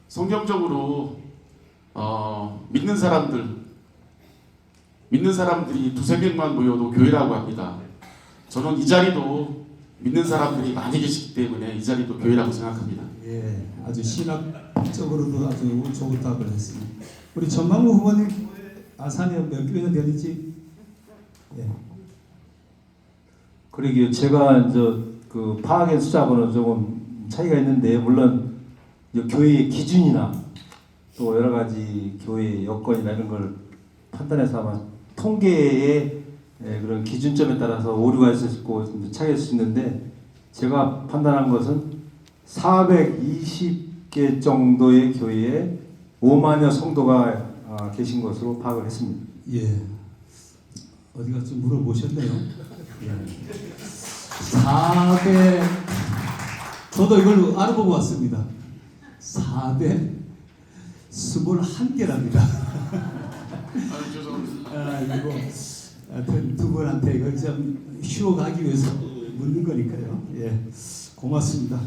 성경적으로 믿는 사람들이 두세 명만 모여도 교회라고 합니다. 저는 이 자리도 믿는 사람들이 많이 계시기 때문에 이 자리도 교회라고 생각합니다. 예, 아주 신학적으로도 아주 좋은 답을 했습니다. 우리 전망무 후보님 아산에 몇 교회나 되는지. 예. 그러게요. 제가 이제 그 파악의 숫자하고는 조금 차이가 있는데 물론 이제 교회의 기준이나 또 여러 가지 교회의 여건이나 이런 걸 판단해서 아마 통계의 그런 기준점에 따라서 오류가 있을 수 있고 차이가 있을 수 있는데 제가 판단한 것은 420개 정도의 교회에 5만여 성도가 계신 것으로 파악을 했습니다. 예. 어디가 좀 물어보셨네요. 예. 400. 저도 이걸 알아보고 왔습니다. 421개랍니다. 이거 하여튼 두 분한테 이걸 좀 쉬어가기 위해서 묻는 거니까요. 예, 고맙습니다.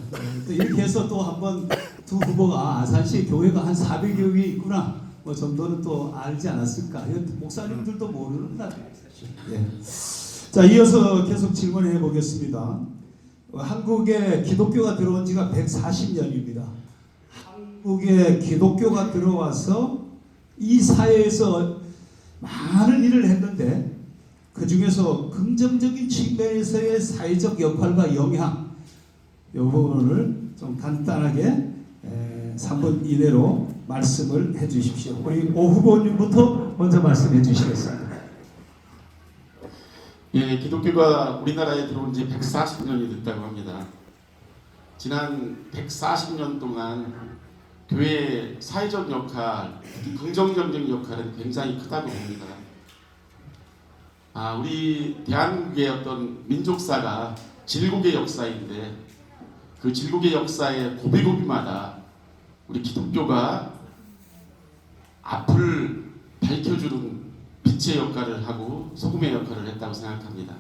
또 이렇게 해서 또 한번 두 후보가 아산시 교회가 한 400여 개 있구나 뭐 정도는 또 알지 않았을까. 목사님들도 모르는다. 예. 자, 이어서 계속 질문해 보겠습니다. 한국에 기독교가 들어온 지가 140년입니다. 한국에 기독교가 들어와서 이 사회에서 많은 일을 했는데 그 중에서 긍정적인 측면에서의 사회적 역할과 영향 이 부분을 좀 간단하게 3분 이내로 말씀을 해 주십시오. 우리 오 후보님부터 먼저 말씀해 주시겠습니다. 예, 기독교가 우리나라에 들어온 지 140년이 됐다고 합니다. 지난 140년 동안 교회의 사회적 역할, 특히 긍정적인 역할은 굉장히 크다고 봅니다. 우리 대한민국의 어떤 민족사가 질국의 역사인데 그 질국의 역사의 고비고비마다 우리 기독교가 앞을 밝혀주는 빛의 역할을 하고 소금의 역할을 했다고 생각합니다.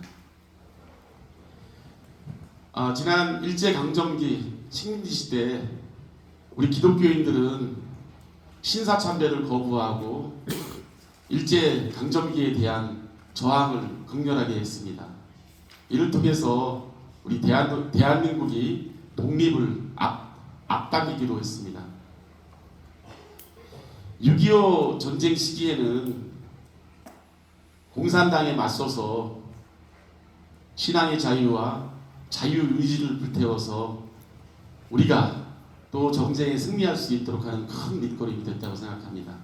지난 일제강점기 식민지 시대 우리 기독교인들은 신사참배를 거부하고 일제강점기에 대한 저항을 극렬하게 했습니다. 이를 통해서 우리 대한민국이 독립을 앞당기기도 했습니다. 6.25 전쟁 시기에는 공산당에 맞서서 신앙의 자유와 자유의지를 불태워서 우리가 또 정쟁에 승리할 수 있도록 하는 큰 밑거름이 됐다고 생각합니다.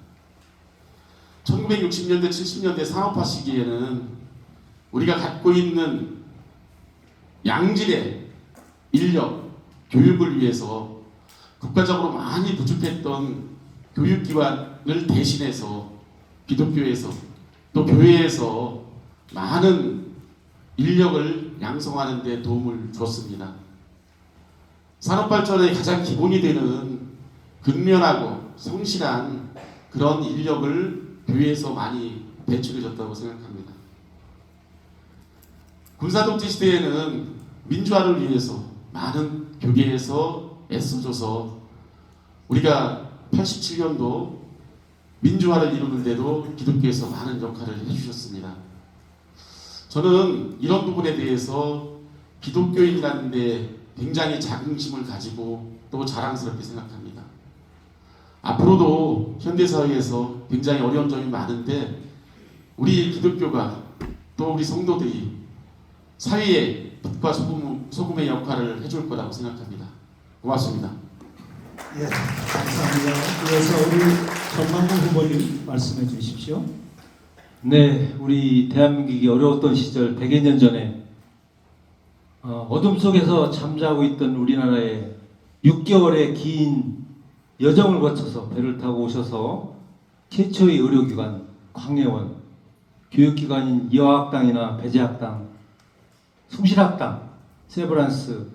1960년대 70년대 산업화 시기에는 우리가 갖고 있는 양질의 인력, 교육을 위해서 국가적으로 많이 부족했던 교육기관을 대신해서 기독교에서 또 교회에서 많은 인력을 양성하는 데 도움을 줬습니다. 산업발전의 가장 기본이 되는 근면하고 성실한 그런 인력을 교회에서 많이 배출해줬다고 생각합니다. 군사독재 시대에는 민주화를 위해서 많은 교계에서 애써줘서 우리가 87년도 민주화를 이루는데도 기독교에서 많은 역할을 해주셨습니다. 저는 이런 부분에 대해서 기독교인이라는 데 굉장히 자긍심을 가지고 또 자랑스럽게 생각합니다. 앞으로도 현대사회에서 굉장히 어려운 점이 많은데 우리 기독교가 또 우리 성도들이 사회의 빛과 소금의 역할을 해줄 거라고 생각합니다. 고맙습니다. 예, 감사합니다. 이어서 우리 전만국 후보님 말씀해 주십시오. 네, 우리 대한민국이 어려웠던 시절 100여 년 전에 어둠 속에서 잠자고 있던 우리나라에 6개월의 긴 여정을 거쳐서 배를 타고 오셔서 최초의 의료기관 광해원, 교육기관인 여학당이나 배재학당, 숭실학당, 세브란스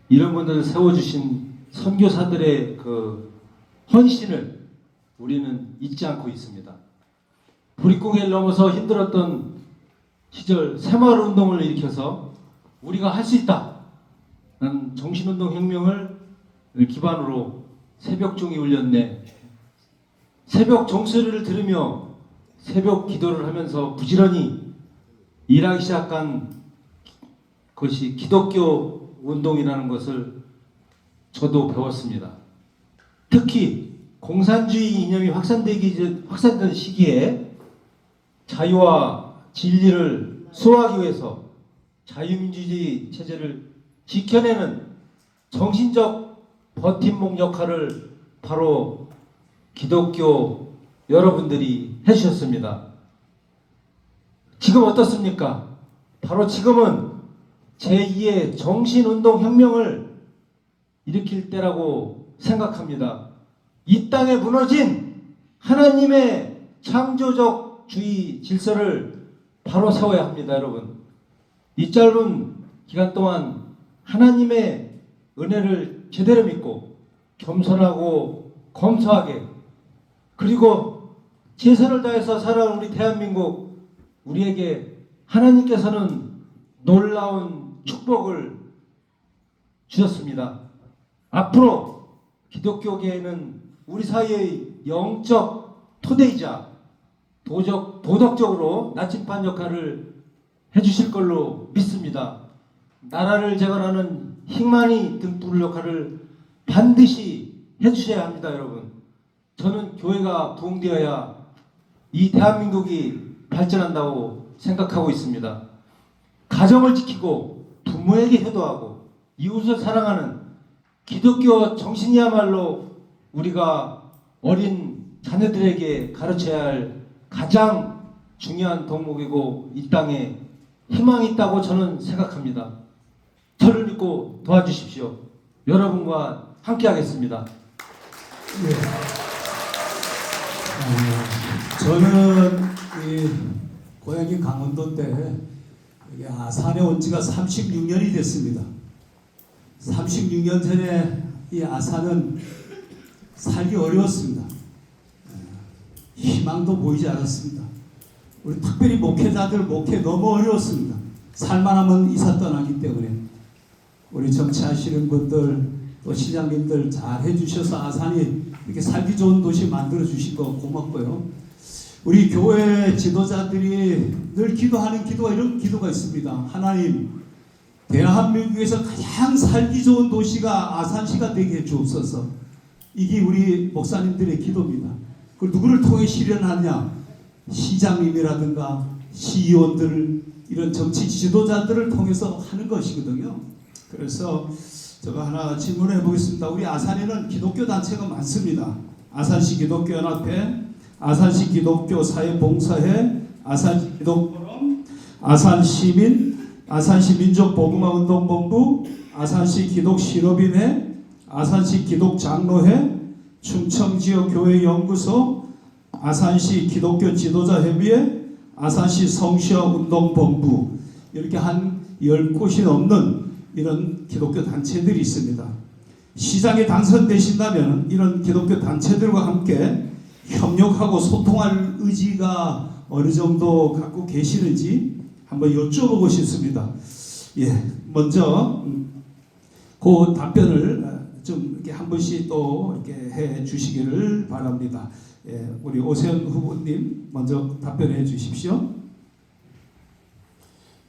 이런 분들을 세워주신 선교사들의 그 헌신을 우리는 잊지 않고 있습니다. 불입공예를 넘어서 힘들었던 시절 새마을운동을 일으켜서 우리가 할 수 있다 라는 정신운동 혁명을 기반으로 새벽종이 울렸네, 새벽 종소리를 들으며 새벽 기도를 하면서 부지런히 일하기 시작한 것이 기독교 운동이라는 것을 저도 배웠습니다. 특히 공산주의 이념이 확산된 시기에 자유와 진리를 수호하기 위해서 자유민주주의 체제를 지켜내는 정신적 버팀목 역할을 바로 기독교 여러분들이 해주셨습니다. 지금 어떻습니까? 바로 지금은 제2의 정신운동 혁명을 일으킬 때라고 생각합니다. 이 땅에 무너진 하나님의 창조적 주의 질서를 바로 세워야 합니다, 여러분. 이 짧은 기간 동안 하나님의 은혜를 제대로 믿고 겸손하고 검소하게 그리고 최선을 다해서 살아온 우리 대한민국, 우리에게 하나님께서는 놀라운 축복을 주셨습니다. 앞으로 기독교계에는 우리 사회의 영적 토대이자 도덕적으로 나침반 역할을 해주실 걸로 믿습니다. 나라를 재건하는 힘만이 등불 역할을 반드시 해주셔야 합니다, 여러분. 저는 교회가 부흥되어야 이 대한민국이 발전한다고 생각하고 있습니다. 가정을 지키고 부모에게 효도하고 이웃을 사랑하는 기독교 정신이야말로 우리가 어린 자녀들에게 가르쳐야 할 가장 중요한 덕목이고 이 땅에 희망이 있다고 저는 생각합니다. 저를 믿고 도와주십시오. 여러분과 함께 하겠습니다. 예. 저는 고향이 강원도인데 아산에 온 지가 36년이 됐습니다. 36년 전에 이 아산은 살기 어려웠습니다. 희망도 보이지 않았습니다. 우리 특별히 목회자들 목회 너무 어려웠습니다. 살만하면 이사 떠나기 때문에 우리 정치하시는 분들 또 시장님들 잘 해주셔서 아산이 이렇게 살기 좋은 도시 만들어 주신 거 고맙고요. 우리 교회 지도자들이 늘 기도하는 기도가 이런 기도가 있습니다. 하나님, 대한민국에서 가장 살기 좋은 도시가 아산시가 되게 해 주옵소서. 이게 우리 목사님들의 기도입니다. 그걸 누구를 통해 실현하냐? 시장님이라든가 시의원들을 이런 정치 지도자들을 통해서 하는 것이거든요. 그래서 제가 하나 질문해 보겠습니다. 우리 아산에는 기독교 단체가 많습니다. 아산시 기독교연합회, 아산시 기독교 사회봉사회, 아산시 기독포럼, 아산시민, 아산시 민족복음화운동본부, 아산시 기독실업인회, 아산시 기독장로회, 충청지역교회연구소, 아산시 기독교 지도자협의회, 아산시 성시화운동본부 이렇게 한 10곳이 넘는 이런 기독교 단체들이 있습니다. 시장에 당선되신다면 이런 기독교 단체들과 함께 협력하고 소통할 의지가 어느 정도 갖고 계시는지 한번 여쭤보고 싶습니다. 예, 먼저 그 답변을 좀 이렇게 한 번씩 또 이렇게 해 주시기를 바랍니다. 예, 우리 오세훈 후보님 먼저 답변해 주십시오.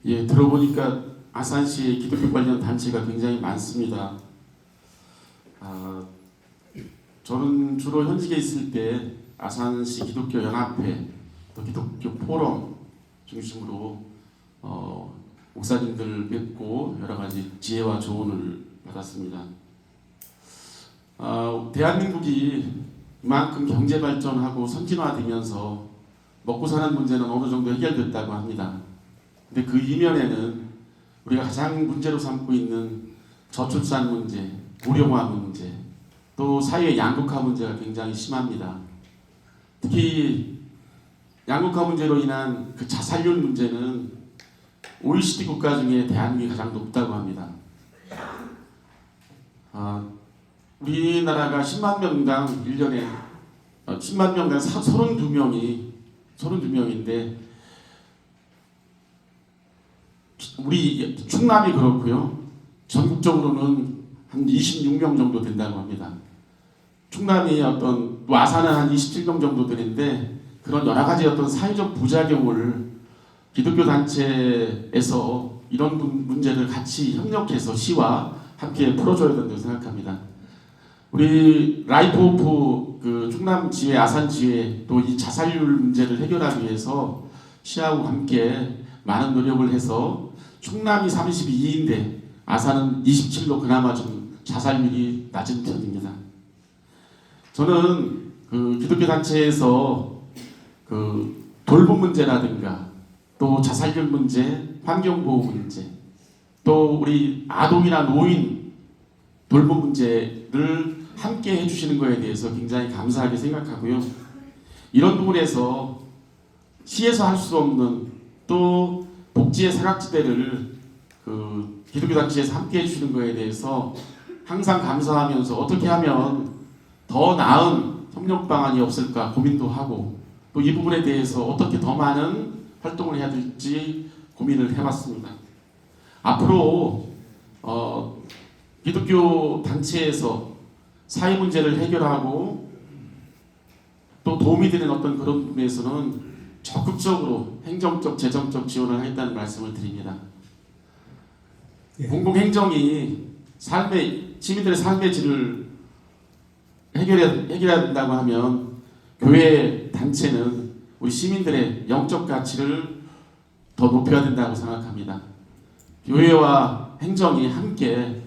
예, 들어보니까 아산시에 기독교 관련 단체가 굉장히 많습니다. 저는 주로 현직에 있을 때 아산시 기독교 연합회, 또 기독교 포럼 중심으로 목사님들 뵙고 여러 가지 지혜와 조언을 받았습니다. 대한민국이 이만큼 경제 발전하고 선진화되면서 먹고 사는 문제는 어느 정도 해결됐다고 합니다. 근데 그 이면에는 우리가 가장 문제로 삼고 있는 저출산 문제, 고령화 문제, 또 사회 양극화 문제가 굉장히 심합니다. 특히 양극화 문제로 인한 그 자살률 문제는 OECD 국가 중에 대한민국이 가장 높다고 합니다. 우리나라가 10만 명당 1년에 10만 명당 32명인데 우리 충남이 그렇고요. 전국적으로는 한 26명 정도 된다고 합니다. 충남이 아산은 한 27명 정도 되는데 그런 여러 가지 사회적 부작용을 기독교 단체에서 이런 문제를 같이 협력해서 시와 함께 풀어줘야 된다고 생각합니다. 우리 라이프 오프 그 충남 지회, 아산 지회 또 이 자살률 문제를 해결하기 위해서 시하고 함께 많은 노력을 해서 충남이 32인데 아산은 27로 그나마 좀 자살률이 낮은 편입니다. 저는 그 기독교 단체에서 그 돌봄 문제라든가 또 자살률 문제, 환경보호 문제, 또 우리 아동이나 노인 돌봄 문제를 함께 해주시는 것에 대해서 굉장히 감사하게 생각하고요. 이런 부분에서 시에서 할 수 없는 또 복지의 사각지대를 그 기독교 단체에서 함께 해주시는 것에 대해서 항상 감사하면서 어떻게 하면 더 나은 협력 방안이 없을까 고민도 하고 또 이 부분에 대해서 어떻게 더 많은 활동을 해야 될지 고민을 해봤습니다. 앞으로 기독교 단체에서 사회 문제를 해결하고 또 도움이 되는 어떤 그런 부분에서는 적극적으로 행정적, 재정적 지원을 하겠다는 말씀을 드립니다. 예. 공공행정이 시민들의 삶의 질을 해결해야 된다고 하면 교회 단체는 우리 시민들의 영적 가치를 더 높여야 된다고 생각합니다. 교회와 행정이 함께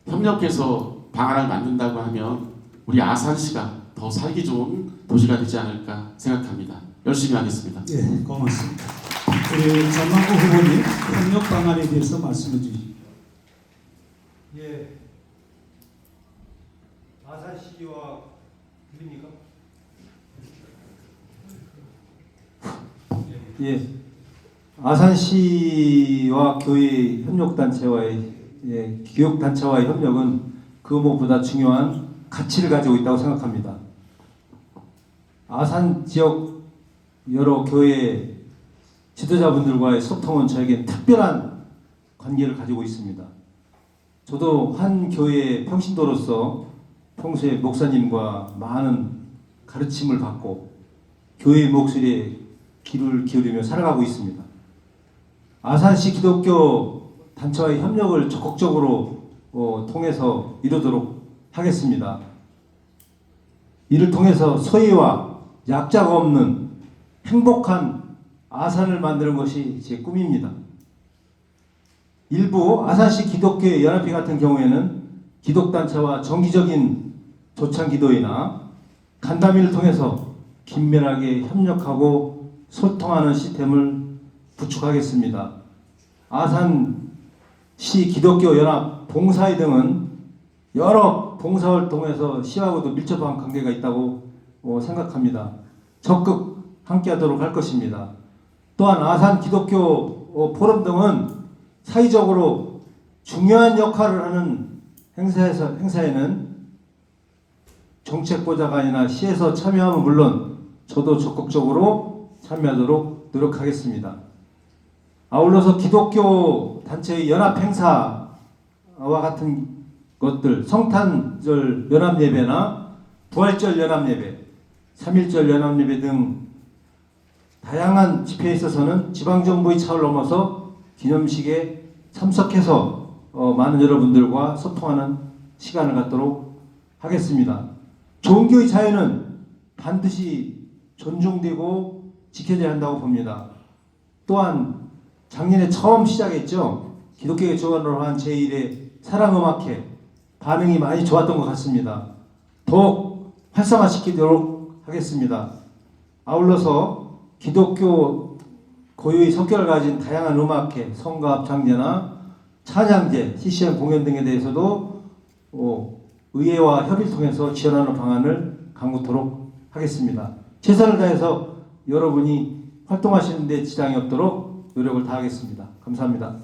협력해서 방안을 만든다고 하면 우리 아산시가 더 살기 좋은 도시가 되지 않을까 생각합니다. 열심히 하겠습니다. 예, 고맙습니다. 우리 전망구 후보님 협력 방안에 대해서 말씀해 주시죠. 예. 아산시와 들립니까? 예. 아산시와 교회 협력단체와의 교육단체와의 협력은 그 무엇보다 중요한 가치를 가지고 있다고 생각합니다. 아산 지역 여러 교회 지도자분들과의 소통은 저에게 특별한 관계를 가지고 있습니다. 저도 한 교회의 평신도로서 평소에 목사님과 많은 가르침을 받고 교회의 목소리에 귀를 기울이며 살아가고 있습니다. 아산시 기독교 단체와의 협력을 적극적으로 통해서 이루도록 하겠습니다. 이를 통해서 소외와 약자가 없는 행복한 아산을 만드는 것이 제 꿈입니다. 일부 아산시 기독교 연합회 같은 경우에는 기독단체와 정기적인 조창기도회나 간담회를 통해서 긴밀하게 협력하고 소통하는 시스템을 구축하겠습니다. 아산시 기독교 연합 봉사회 등은 여러 봉사활동에서 시하고도 밀접한 관계가 있다고 생각합니다. 적극 함께하도록 할 것입니다. 또한 아산 기독교 포럼 등은 사회적으로 중요한 역할을 하는 행사에는 정책보좌관이나 시에서 참여하면 물론 저도 적극적으로 참여하도록 노력하겠습니다. 아울러서 기독교 단체의 연합 행사와 같은 것들, 성탄절 연합예배나 부활절 연합예배, 3.1절 연합예배 등 다양한 집회에 있어서는 지방정부의 차를 넘어서 기념식에 참석해서 많은 여러분들과 소통하는 시간을 갖도록 하겠습니다. 좋은 교회 자유는 반드시 존중되고 지켜져야 한다고 봅니다. 또한 작년에 처음 시작했죠. 기독교계 주관으로 한 제1회 사랑음악회 반응이 많이 좋았던 것 같습니다. 더욱 활성화시키도록 하겠습니다. 아울러서 기독교 고유의 성격을 가진 다양한 음악회, 성가합 창제나 찬양제, CCM 공연 등에 대해서도 의회와 협의를 통해서 지원하는 방안을 강구토록 하겠습니다. 최선을 다해서 여러분이 활동하시는 데 지장이 없도록 노력을 다하겠습니다. 감사합니다.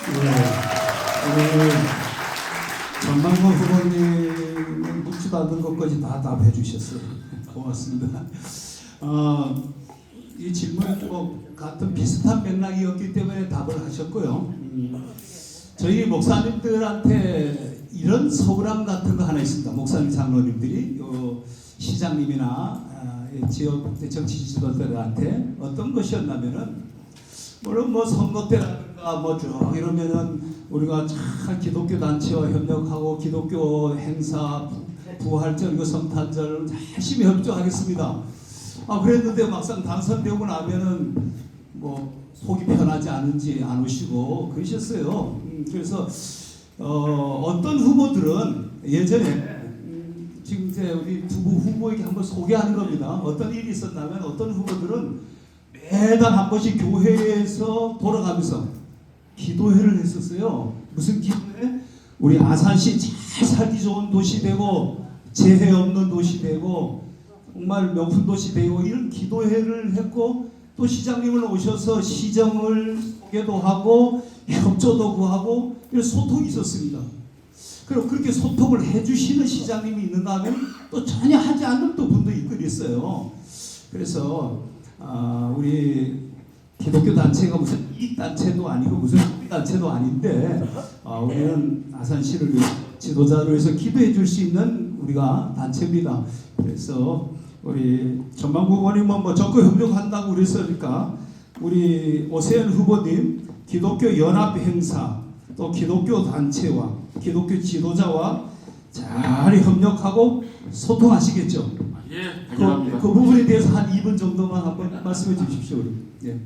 오늘 전방구 후보님은 묻지도 않는 것까지 다 답해 주셨어요. 고맙습니다. 이 질문에 꼭 같은 비슷한 맥락이었기 때문에 답을 하셨고요. 저희 목사님들한테 이런 서울함 같은 거 하나 있습니다. 목사님 장로님들이 시장님이나 지역 정치 지도자들한테 어떤 것이었냐면은 물론 뭐 선거 때라든가 뭐 쭉 이러면은 우리가 잘 기독교 단체와 협력하고 기독교 행사 부활절 이거 성탄절 열심히 협조하겠습니다. 그랬는데 막상 당선되고 나면은 뭐 속이 편하지 않은지 안 오시고 그러셨어요. 그래서 어떤 후보들은 예전에 지금 이제 우리 두 후보에게 한번 소개하는 겁니다. 어떤 일이 있었냐면 어떤 후보들은 매달 한 번씩 교회에서 돌아가면서 기도회를 했었어요. 무슨 기도회? 우리 아산시 잘 살기 좋은 도시 되고 재해 없는 도시 되고 정말 명품 도시 되고 이런 기도회를 했고 또 시장님을 오셔서 시정을 소개도 하고 협조도 구하고 이런 소통이 있었습니다. 그리고 그렇게 소통을 해주시는 시장님이 있는가 하면 또 전혀 하지 않는 또 분도 있고 있어요. 그래서 우리 기독교 단체가 무슨 이익 단체도 아니고 무슨 단체도 아닌데 우리는 아산시를 위해 지도자를 위해서 기도해 줄 수 있는 우리가 단체입니다. 그래서 우리 전방구 의원님은 뭐 적극 협력한다고 그랬으니까 우리 오세훈 후보님 기독교 연합 행사 또 기독교 단체와 기독교 지도자와 잘 협력하고 소통하시겠죠. 예, 당연합니다. 그 부분에 대해서 한 2분 정도만 한번 말씀해 주십시오. 예.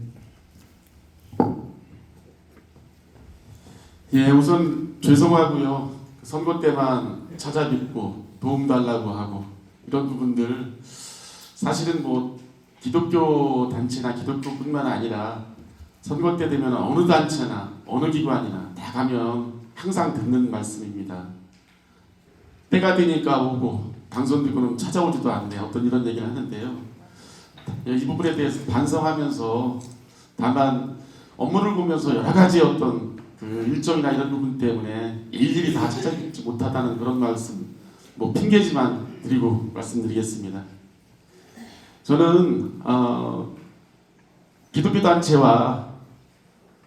예, 우선 죄송하고요. 선거 때만 찾아뵙고 도움 달라고 하고 이런 부분들 사실은 뭐 기독교 단체나 기독교뿐만 아니라 선거 때 되면 어느 단체나 어느 기관이나 다 가면 항상 듣는 말씀입니다. 때가 되니까 오고 당선되고는 찾아오지도 않네. 어떤 이런 얘기를 하는데요. 이 부분에 대해서 반성하면서 다만 업무를 보면서 여러 가지 어떤 그 일정이나 이런 부분 때문에 일일이 다 찾아뵙지 못하다는 그런 말씀, 뭐 핑계지만 드리고 말씀드리겠습니다. 저는 기독교 단체와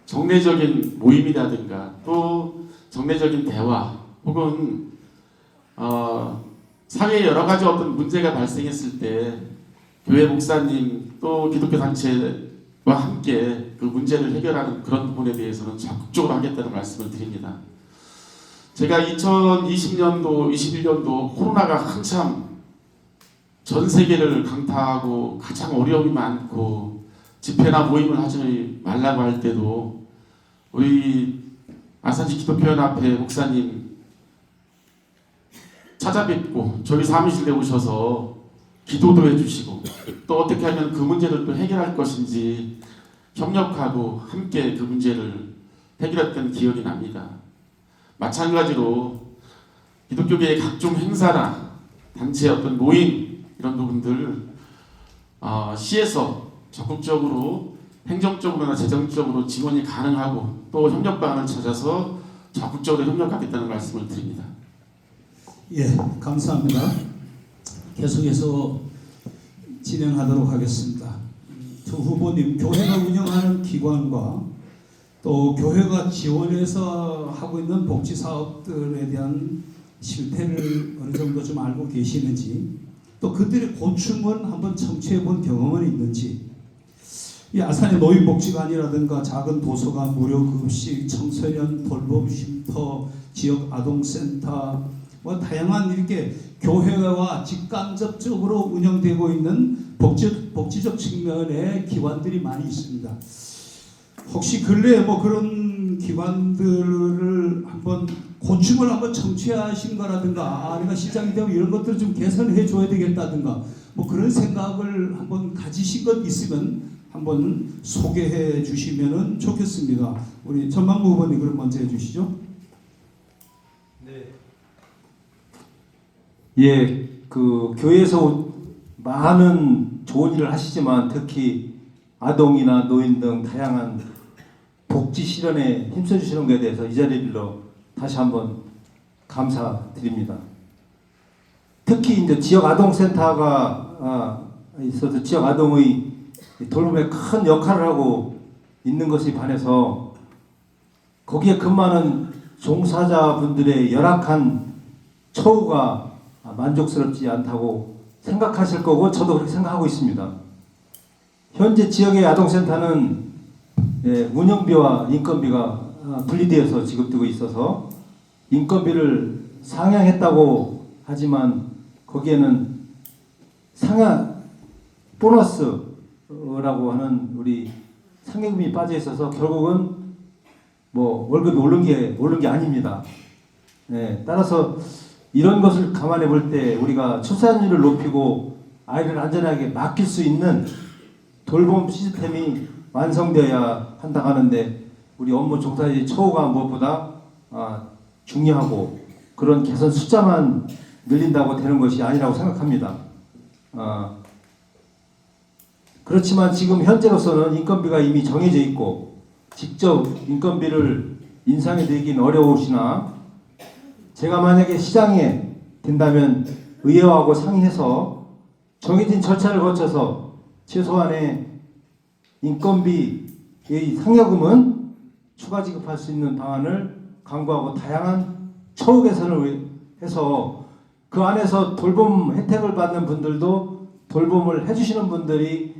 정례적인 모임이라든가 또 정례적인 대화 혹은 사회에 여러 가지 어떤 문제가 발생했을 때 교회 목사님 또 기독교 단체와 함께 그 문제를 해결하는 그런 부분에 대해서는 적극적으로 하겠다는 말씀을 드립니다. 제가 2020년도, 21년도 코로나가 한참 전 세계를 강타하고 가장 어려움이 많고 집회나 모임을 하지 말라고 할 때도 우리 아산시 기독교연합회 목사님 찾아뵙고 저희 사무실에 오셔서 기도도 해주시고 또 어떻게 하면 그 문제를 또 해결할 것인지 협력하고 함께 그 문제를 해결했던 기억이 납니다. 마찬가지로 기독교계의 각종 행사나 단체 어떤 모임 이런 부분들 시에서 적극적으로 행정적으로나 재정적으로 지원이 가능하고 또 협력 방안을 찾아서 적극적으로 협력하겠다는 말씀을 드립니다. 예, 감사합니다. 계속해서 진행하도록 하겠습니다. 두 후보님, 교회가 운영하는 기관과 또 교회가 지원해서 하고 있는 복지 사업들에 대한 실태를 어느 정도 좀 알고 계시는지 또 그들의 고충은 한번 청취해 본 경험은 있는지 이 아산의 노인복지관이라든가 작은 도서관, 무료급식, 청소년 돌봄 쉼터, 지역 아동센터, 뭐 다양한 이렇게 교회와 직간접적으로 운영되고 있는 복지적 측면의 기관들이 많이 있습니다. 혹시 근래에 뭐 그런 기관들을 한번 고충을 한번 청취하신 거라든가, 내가 시장이 되면 이런 것들을 좀 개선해 줘야 되겠다든가, 뭐 그런 생각을 한번 가지신 것 있으면 한번 소개해 주시면은 좋겠습니다. 우리 전망구 후보님 그럼 먼저 해주시죠. 예, 그 교회에서 많은 좋은 일을 하시지만 특히 아동이나 노인 등 다양한 복지 실현에 힘써 주시는 것에 대해서 이 자리를 빌어 다시 한번 감사드립니다. 특히 이제 지역 아동센터가 있어서 지역 아동의 돌봄에 큰 역할을 하고 있는 것에 반해서 거기에 근무하는 종사자분들의 열악한 처우가 만족스럽지 않다고 생각하실 거고 저도 그렇게 생각하고 있습니다. 현재 지역의 아동센터는 운영비와 인건비가 분리되어서 지급되고 있어서 인건비를 상향했다고 하지만 거기에는 상향 보너스라고 하는 우리 상여금이 빠져 있어서 결국은 뭐 월급이 오른 게 아닙니다. 따라서 이런 것을 감안해 볼 때 우리가 출산율을 높이고 아이를 안전하게 맡길 수 있는 돌봄 시스템이 완성되어야 한다 하는데 우리 업무 종사자의 처우가 무엇보다 중요하고 그런 개선 숫자만 늘린다고 되는 것이 아니라고 생각합니다. 그렇지만 지금 현재로서는 인건비가 이미 정해져 있고 직접 인건비를 인상해 드리긴 어려우시나 제가 만약에 시장에 된다면 의회하고 상의해서 정해진 절차를 거쳐서 최소한의 인건비의 상여금은 추가 지급할 수 있는 방안을 강구하고 다양한 처우 개선을 해서 그 안에서 돌봄 혜택을 받는 분들도 돌봄을 해주시는 분들이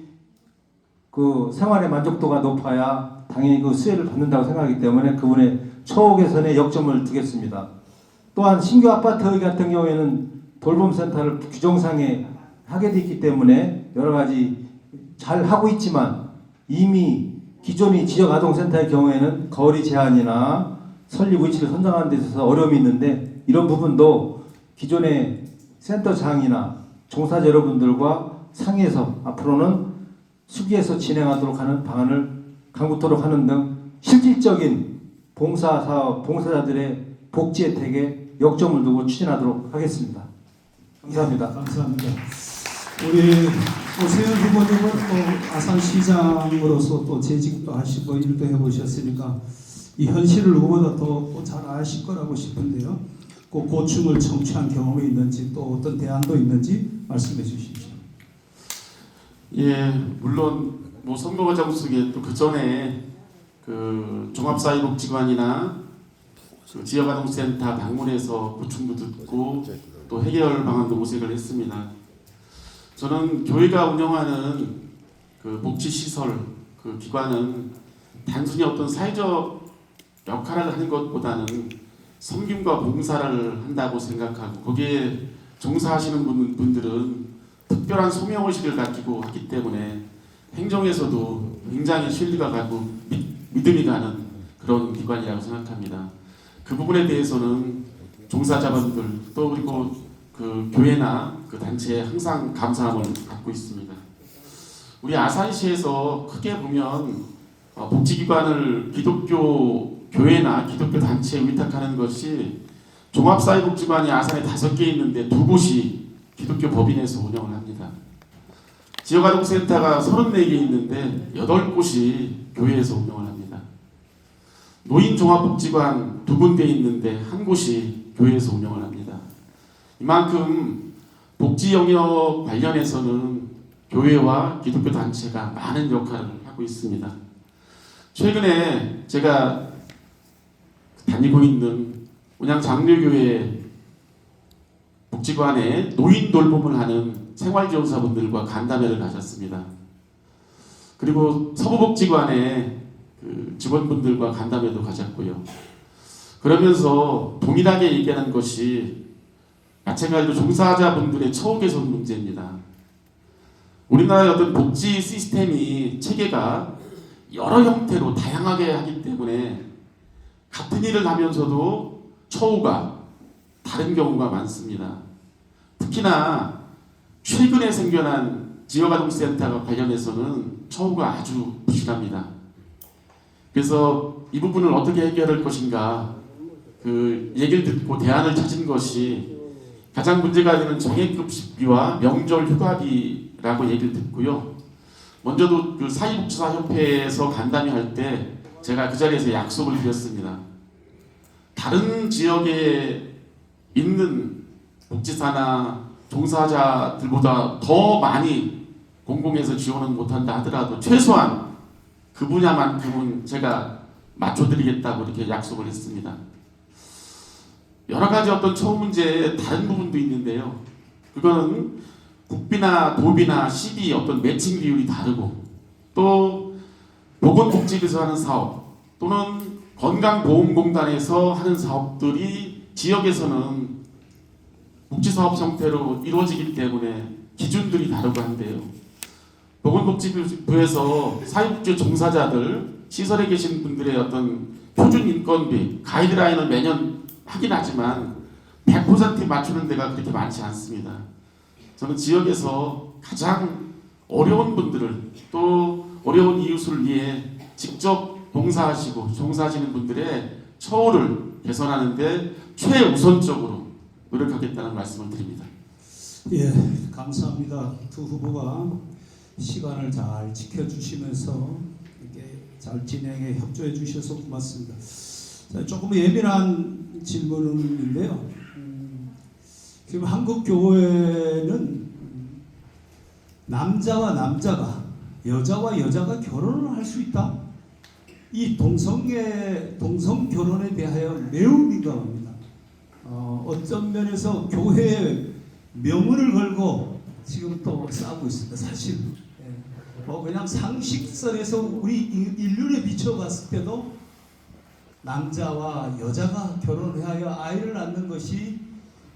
그 생활의 만족도가 높아야 당연히 그 수혜를 받는다고 생각하기 때문에 그분의 처우 개선에 역점을 두겠습니다. 또한 신규 아파트 같은 경우에는 돌봄센터를 규정상에 하게 되어 있기 때문에 여러 가지 잘 하고 있지만 이미 기존의 지역 아동센터의 경우에는 거리 제한이나 설립 위치를 선정하는 데 있어서 어려움이 있는데 이런 부분도 기존의 센터장이나 종사자 여러분들과 상의해서 앞으로는 수기해서 진행하도록 하는 방안을 강구토록 하는 등 실질적인 봉사사업, 봉사자들의 복지 혜택에 역점을 두고 추진하도록 하겠습니다. 감사합니다. 감사합니다. 우리 오세훈 후보님은 또 아산시장으로서 또 재직도 하시고 일도 해보셨으니까 이 현실을 누구보다 더 잘 아실 거라고 싶은데요. 그 고충을 청취한 경험이 있는지 또 어떤 대안도 있는지 말씀해 주십시오. 예, 물론 뭐 선거과정 속에 또 그 전에 그 종합사회복지관이나 그 지역아동센터 방문해서 고충도 듣고 또 해결 방안도 모색을 했습니다. 저는 교회가 운영하는 그 복지시설 그 기관은 단순히 어떤 사회적 역할을 하는 것보다는 섬김과 봉사를 한다고 생각하고 거기에 종사하시는 분들은 특별한 소명의식을 가지고 하기 때문에 행정에서도 굉장히 신뢰가 가고 믿음이 가는 그런 기관이라고 생각합니다. 그 부분에 대해서는 종사자분들 또 그리고 그 교회나 그 단체에 항상 감사함을 갖고 있습니다. 우리 아산시에서 크게 보면 복지기관을 기독교 교회나 기독교 단체에 위탁하는 것이 종합사회복지관이 아산에 5개 있는데 2곳이 기독교 법인에서 운영을 합니다. 지역아동센터가 34개 있는데 8곳이 교회에서 운영을 합니다. 노인종합복지관 2군데 있는데 1곳이 교회에서 운영을 합니다. 이만큼 복지 영역 관련해서는 교회와 기독교 단체가 많은 역할을 하고 있습니다. 최근에 제가 다니고 있는 운양장로교회 복지관에 노인 돌봄을 하는 생활지원사분들과 간담회를 가졌습니다. 그리고 서부복지관의 그 직원분들과 간담회도 가졌고요. 그러면서 동일하게 얘기하는 것이 마찬가지로 종사자분들의 처우 개선 문제입니다. 우리나라의 어떤 복지 시스템이 체계가 여러 형태로 다양하게 하기 때문에 같은 일을 하면서도 처우가 다른 경우가 많습니다. 특히나 최근에 생겨난 지역아동센터와 관련해서는 처우가 아주 부실합니다. 그래서 이 부분을 어떻게 해결할 것인가 그 얘기를 듣고 대안을 찾은 것이 가장 문제가 되는 정액급식비와 명절 휴가비라고 얘기를 듣고요. 먼저도 그 사회복지사협회에서 간담회 할 때 제가 그 자리에서 약속을 드렸습니다. 다른 지역에 있는 복지사나 종사자들보다 더 많이 공공에서 지원은 못한다 하더라도 최소한 그 분야만큼은 제가 맞춰드리겠다고 이렇게 약속을 했습니다. 여러 가지 어떤 처우 문제의 다른 부분도 있는데요. 그거는 국비나 도비나 시비 어떤 매칭 비율이 다르고 또 보건복지부에서 하는 사업 또는 건강보험공단에서 하는 사업들이 지역에서는 복지사업 형태로 이루어지기 때문에 기준들이 다르고 한데요. 보건복지부에서 사회복지 종사자들 시설에 계신 분들의 어떤 표준 인건비 가이드라인을 매년 하긴 하지만 100% 맞추는 데가 그렇게 많지 않습니다. 저는 지역에서 가장 어려운 분들을 또 어려운 이웃을 위해 직접 봉사하시고 종사하시는 분들의 처우를 개선하는데 최우선적으로 노력하겠다는 말씀을 드립니다. 예, 감사합니다. 두 후보가 시간을 잘 지켜주시면서 이렇게 잘 진행에 협조해 주셔서 고맙습니다. 자, 조금 예민한 질문인데요. 지금 한국 교회는 남자와 남자가 여자와 여자가 결혼을 할 수 있다. 이 동성 결혼에 대하여 매우 민감합니다. 어떤 면에서 교회의 명운을 걸고 지금 또 싸우고 있습니다. 사실 그냥 상식선에서 우리 인륜에 비춰봤을 때도 남자와 여자가 결혼하여 아이를 낳는 것이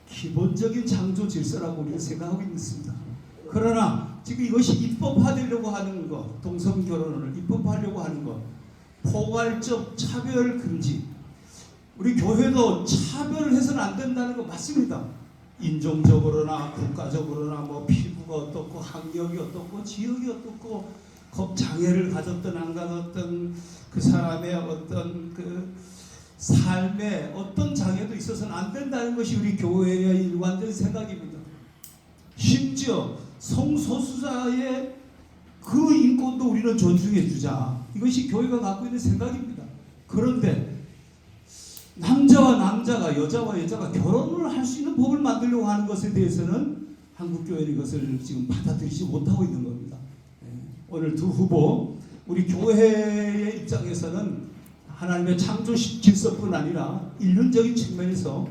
기본적인 창조 질서라고 우리가 생각하고 있습니다. 그러나 지금 이것이 입법화되려고 하는 것, 동성 결혼을 입법화하려고 하는 것, 포괄적 차별 금지. 우리 교회도 차별을 해서는 안 된다는 거 맞습니다. 인종적으로나 국가적으로나 뭐 피부가 어떻고 학력이 어떻고 지역이 어떻고 장애를 가졌든 안 가졌든 그 사람의 어떤 그 삶에 어떤 장애도 있어서는 안 된다는 것이 우리 교회의 일관된 생각입니다. 심지어 성소수자의 그 인권도 우리는 존중해 주자. 이것이 교회가 갖고 있는 생각입니다. 그런데 남자와 남자가 여자와 여자가 결혼을 할 수 있는 법을 만들려고 하는 것에 대해서는 한국교회는 이것을 지금 받아들이지 못하고 있는 겁니다. 오늘 두 후보 우리 교회의 입장에서는 하나님의 창조 질서뿐 아니라 인륜적인 측면에서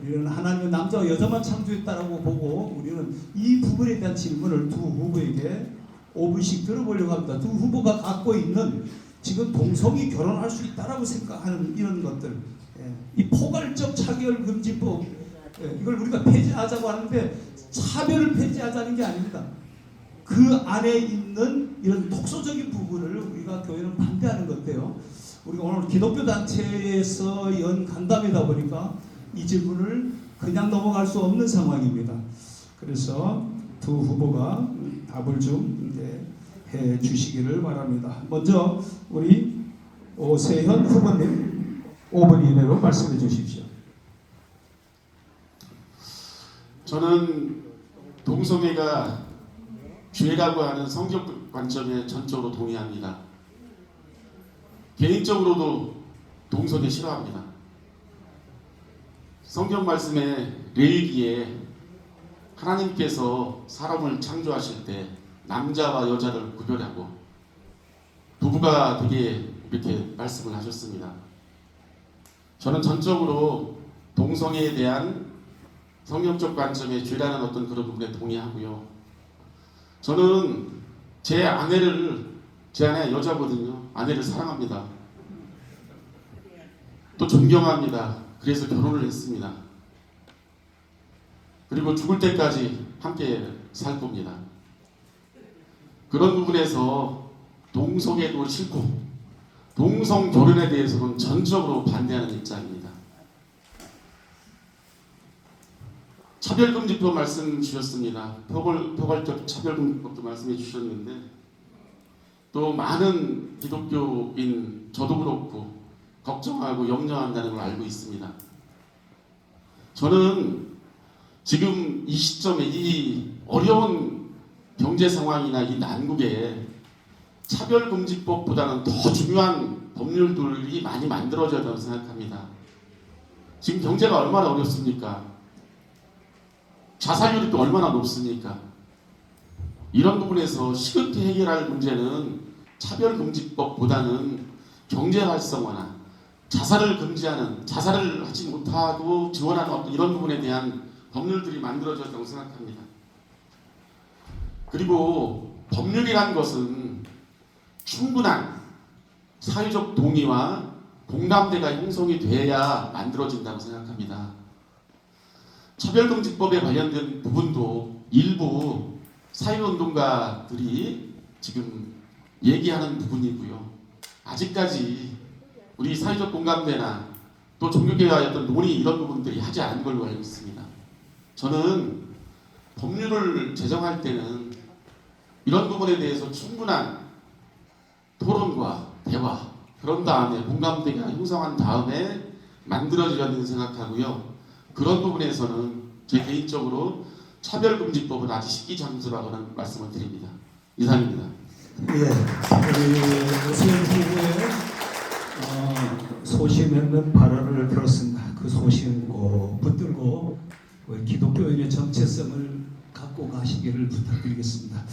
우리는 하나님은 남자와 여자만 창조했다라고 보고 우리는 이 부분에 대한 질문을 두 후보에게 5분씩 들어보려고 합니다. 두 후보가 갖고 있는 지금 동성이 결혼할 수 있다라고 생각하는 이런 것들, 이 포괄적 차별금지법, 이걸 우리가 폐지하자고 하는데 차별을 폐지하자는 게 아닙니다. 그 안에 있는 이런 독소적인 부분을 우리가 교회는 반대하는 건데요. 우리가 오늘 기독교 단체에서 연 간담회다 보니까 이 질문을 그냥 넘어갈 수 없는 상황입니다. 그래서 두 후보가 답을 좀 해 주시기를 바랍니다. 먼저 우리 오세현 후보님 5분 이내로 말씀해 주십시오. 저는 동성애가 죄라고 하는 성적 관점에 전적으로 동의합니다. 개인적으로도 동성애 싫어합니다. 성경 말씀에 레위기에 하나님께서 사람을 창조하실 때 남자와 여자를 구별하고 부부가 되게 이렇게 말씀을 하셨습니다. 저는 전적으로 동성애에 대한 성경적 관점의 죄라는 어떤 그런 부분에 동의하고요. 저는 제 아내를 제 아내 여자거든요. 아내를 사랑합니다. 또 존경합니다. 그래서 결혼을 했습니다. 그리고 죽을 때까지 함께 살 겁니다. 그런 부분에서 동성애도 싫고 동성 결혼에 대해서는 전적으로 반대하는 입장입니다. 차별금지법 말씀 주셨습니다. 포괄적 차별금지법도 말씀해 주셨는데 또 많은 기독교인 저도 그렇고 걱정하고 염려한다는 걸 알고 있습니다. 저는 지금 이 시점에 이 어려운 경제 상황이나 이 난국에 차별금지법보다는 더 중요한 법률들이 많이 만들어져야 한다고 생각합니다. 지금 경제가 얼마나 어렵습니까? 자살률이 또 얼마나 높습니까? 이런 부분에서 시급히 해결할 문제는 차별금지법보다는 경제 활성화나 자살을 금지하는, 자살을 하지 못하고 지원하는 어떤 이런 부분에 대한 법률들이 만들어졌다고 생각합니다. 그리고 법률이란 것은 충분한 사회적 동의와 공감대가 형성이 돼야 만들어진다고 생각합니다. 차별금지법에 관련된 부분도 일부 사회운동가들이 지금 얘기하는 부분이고요. 아직까지 우리 사회적 공감대나 또 종교계와의 어떤 논의 이런 부분들이 하지 않은 걸로 알고 있습니다. 저는 법률을 제정할 때는 이런 부분에 대해서 충분한 토론과 대화, 그런 다음에 공감대가 형성한 다음에 만들어져야 된다고 생각하고요. 그런 부분에서는 제 개인적으로 차별금지법은 아직 시기상조라고는 말씀을 드립니다. 이상입니다. 예, 우리 오세훈 후보의 소신 있는 발언을 들었습니다. 그 소신 붙들고 기독교인의 정체성을 갖고 가시기를 부탁드리겠습니다.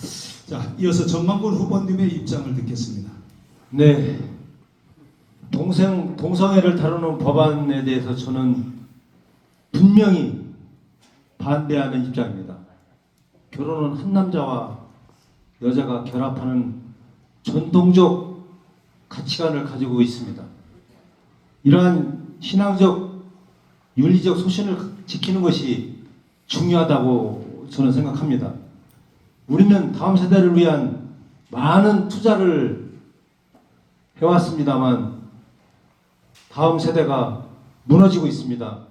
자, 이어서 정만군 후보님의 입장을 듣겠습니다. 네, 동성애를 다루는 법안에 대해서 저는 분명히 반대하는 입장입니다. 결혼은 한 남자와 여자가 결합하는 전통적 가치관을 가지고 있습니다. 이러한 신앙적, 윤리적 소신을 지키는 것이 중요하다고 저는 생각합니다. 우리는 다음 세대를 위한 많은 투자를 해왔습니다만 다음 세대가 무너지고 있습니다.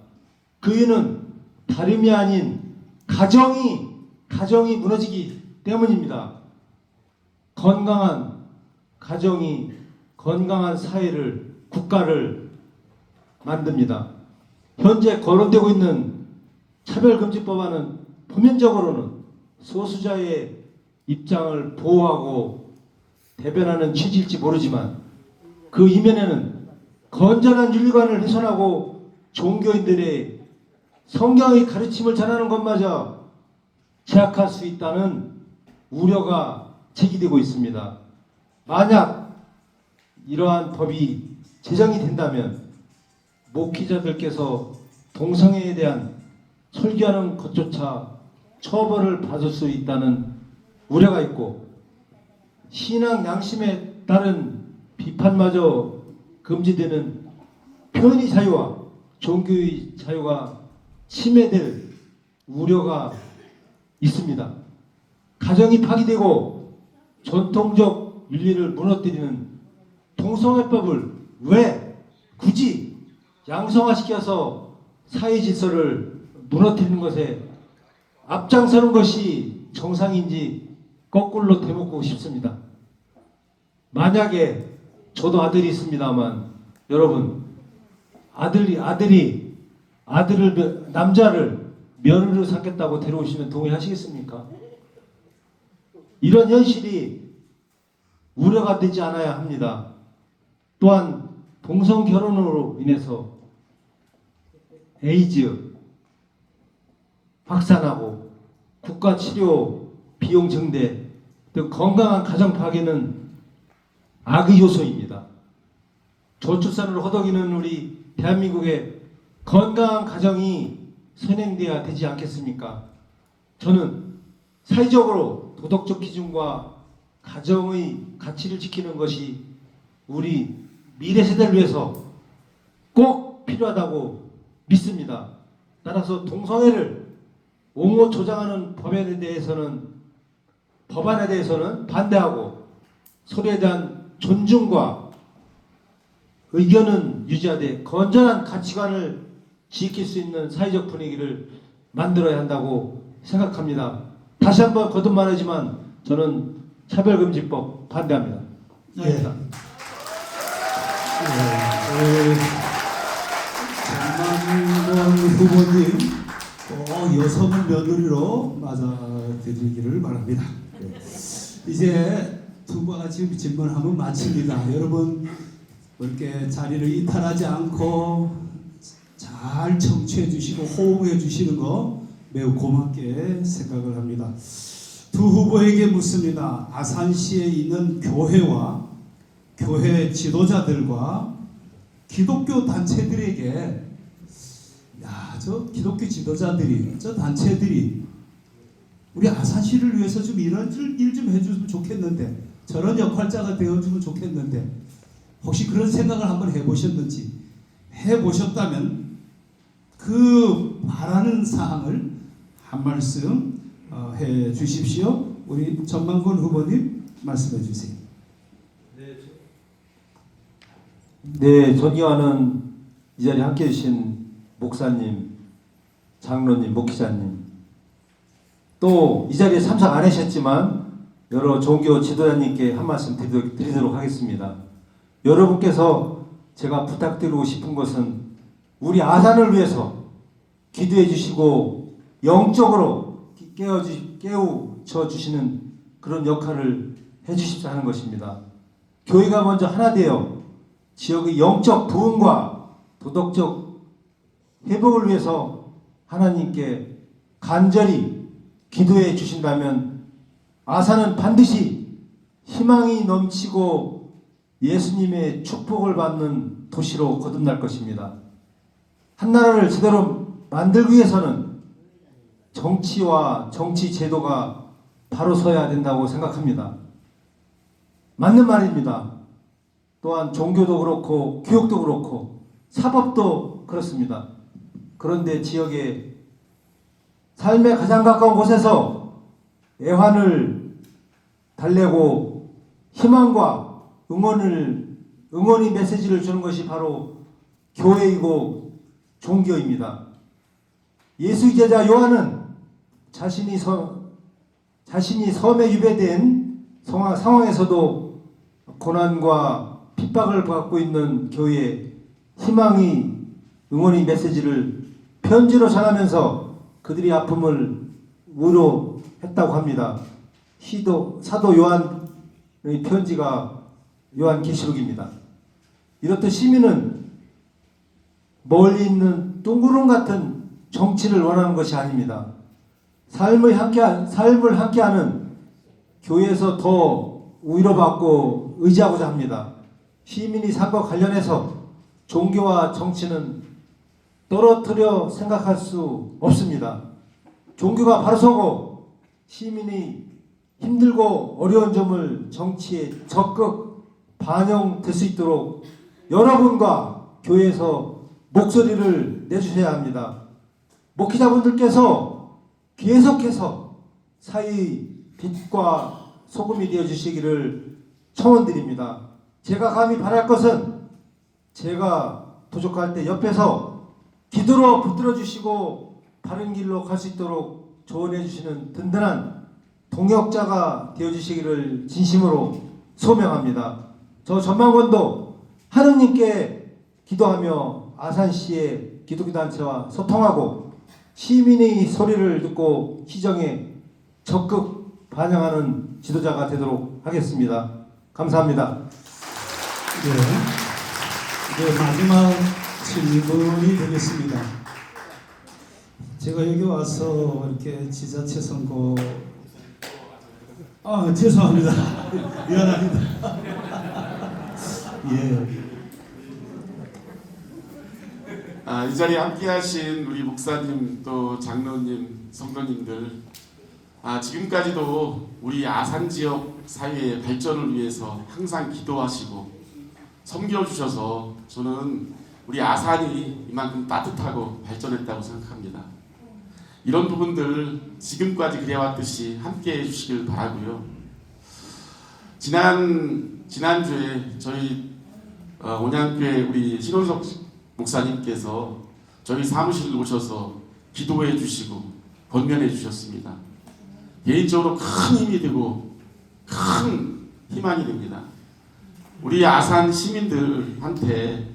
그 이유는 다름이 아닌 가정이 무너지기 때문입니다. 건강한 가정이 건강한 사회를, 국가를 만듭니다. 현재 거론되고 있는 차별금지법안은 표면적으로는 소수자의 입장을 보호하고 대변하는 취지일지 모르지만 그 이면에는 건전한 윤리관을 훼손하고 종교인들의 성경의 가르침을 전하는 것마저 제약할 수 있다는 우려가 제기되고 있습니다. 만약 이러한 법이 제정이 된다면 목회자들께서 동성애에 대한 설교하는 것조차 처벌을 받을 수 있다는 우려가 있고 신앙 양심에 따른 비판마저 금지되는 표현의 자유와 종교의 자유가 침해될 우려가 있습니다. 가정이 파기되고 전통적 윤리를 무너뜨리는 동성애법을 왜 굳이 양성화시켜서 사회 질서를 무너뜨리는 것에 앞장서는 것이 정상인지 거꾸로 되묻고 싶습니다. 만약에 저도 아들이 있습니다만 여러분 남자를 며느리로 삼겠다고 데려오시면 동의하시겠습니까? 이런 현실이 우려가 되지 않아야 합니다. 또한 동성 결혼으로 인해서 에이즈 확산하고 국가 치료 비용 증대 등 건강한 가정 파괴는 악의 요소입니다. 저출산을 허덕이는 우리 대한민국의 건강한 가정이 선행돼야 되지 않겠습니까? 저는 사회적으로 도덕적 기준과 가정의 가치를 지키는 것이 우리 미래 세대를 위해서 꼭 필요하다고 믿습니다. 따라서 동성애를 옹호 조장하는 법안에 대해서는 반대하고 서로에 대한 존중과 의견은 유지하되 건전한 가치관을 지킬 수 있는 사회적 분위기를 만들어야 한다고 생각합니다. 다시 한번 거듭 말하지만 저는 차별금지법 반대합니다. 예. 장만권 후보님 꼭 여성을 며느리로 맞아드리기를 바랍니다. 이제 두 가지 질문하면 마칩니다. 여러분 이렇게 자리를 이탈하지 않고 잘 청취해 주시고 호응해 주시는 거 매우 고맙게 생각을 합니다. 두 후보에게 묻습니다. 아산시에 있는 교회와 교회 지도자들과 기독교 단체들에게 저 기독교 지도자들이 저 단체들이 우리 아산시를 위해서 좀 이런 일 좀 해주면 좋겠는데 저런 역할자가 되어주면 좋겠는데 혹시 그런 생각을 한번 해보셨는지 해보셨다면 그 바라는 사항을 한 말씀 해 주십시오. 우리 전만권 후보님 말씀해 주세요. 네, 존경하는 이 자리에 함께해 주신 목사님, 장로님, 목회자님, 또 이 자리에 참석 안 하셨지만 여러 종교 지도자님께 한 말씀 드리도록 하겠습니다. 여러분께서 제가 부탁드리고 싶은 것은 우리 아산을 위해서 기도해 주시고 영적으로 깨우쳐 주시는 그런 역할을 해 주십사 하는 것입니다. 교회가 먼저 하나 되어 지역의 영적 부흥과 도덕적 회복을 위해서 하나님께 간절히 기도해 주신다면 아산은 반드시 희망이 넘치고 예수님의 축복을 받는 도시로 거듭날 것입니다. 한 나라를 제대로 만들기 위해서는 정치와 정치 제도가 바로 서야 된다고 생각합니다. 맞는 말입니다. 또한 종교도 그렇고 교육도 그렇고 사법도 그렇습니다. 그런데 지역의 삶에 가장 가까운 곳에서 애환을 달래고 희망과 응원의 메시지를 주는 것이 바로 교회이고 종교입니다. 예수의 제자 요한은 자신이 섬에 유배된 상황에서도 고난과 핍박을 받고 있는 교회에 희망이 응원의 메시지를 편지로 전하면서 그들의 아픔을 위로했다고 합니다. 사도 요한의 편지가 요한계시록입니다. 이렇듯 시민은 멀리 있는 둥구름 같은 정치를 원하는 것이 아닙니다. 삶을 함께하는 교회에서 더 위로받고 의지하고자 합니다. 시민이 삶과 관련해서 종교와 정치는 떨어뜨려 생각할 수 없습니다. 종교가 바로 서고 시민이 힘들고 어려운 점을 정치에 적극 반영될 수 있도록 여러분과 교회에서 목소리를 내주셔야 합니다. 목회자분들께서 계속해서 사회의 빛과 소금이 되어주시기를 청원드립니다. 제가 감히 바랄 것은 제가 부족할 때 옆에서 기도로 붙들어 주시고 바른 길로 갈 수 있도록 조언해 주시는 든든한 동역자가 되어 주시기를 진심으로 소명합니다. 저 전만권도 하느님께 기도하며 아산시의 기독교단체와 소통하고 시민의 소리를 듣고 시정에 적극 반영하는 지도자가 되도록 하겠습니다. 감사합니다. 네, 마지막 질문이 되겠습니다. 제가 여기 와서 이렇게 지자체 선거 죄송합니다. 미안합니다. 예. 이 자리에 함께하신 우리 목사님 또 장로님, 성도님들 지금까지도 우리 아산 지역 사회의 발전을 위해서 항상 기도하시고 섬겨주셔서 저는 우리 아산이 이만큼 따뜻하고 발전했다고 생각합니다. 이런 부분들 지금까지 그래왔듯이 함께 해주시길 바라고요. 지난주에 저희 온양교회 우리 신원석 목사님께서 저희 사무실 오셔서 기도해 주시고 권면해 주셨습니다. 개인적으로 큰 힘이 되고 큰 희망이 됩니다. 우리 아산 시민들한테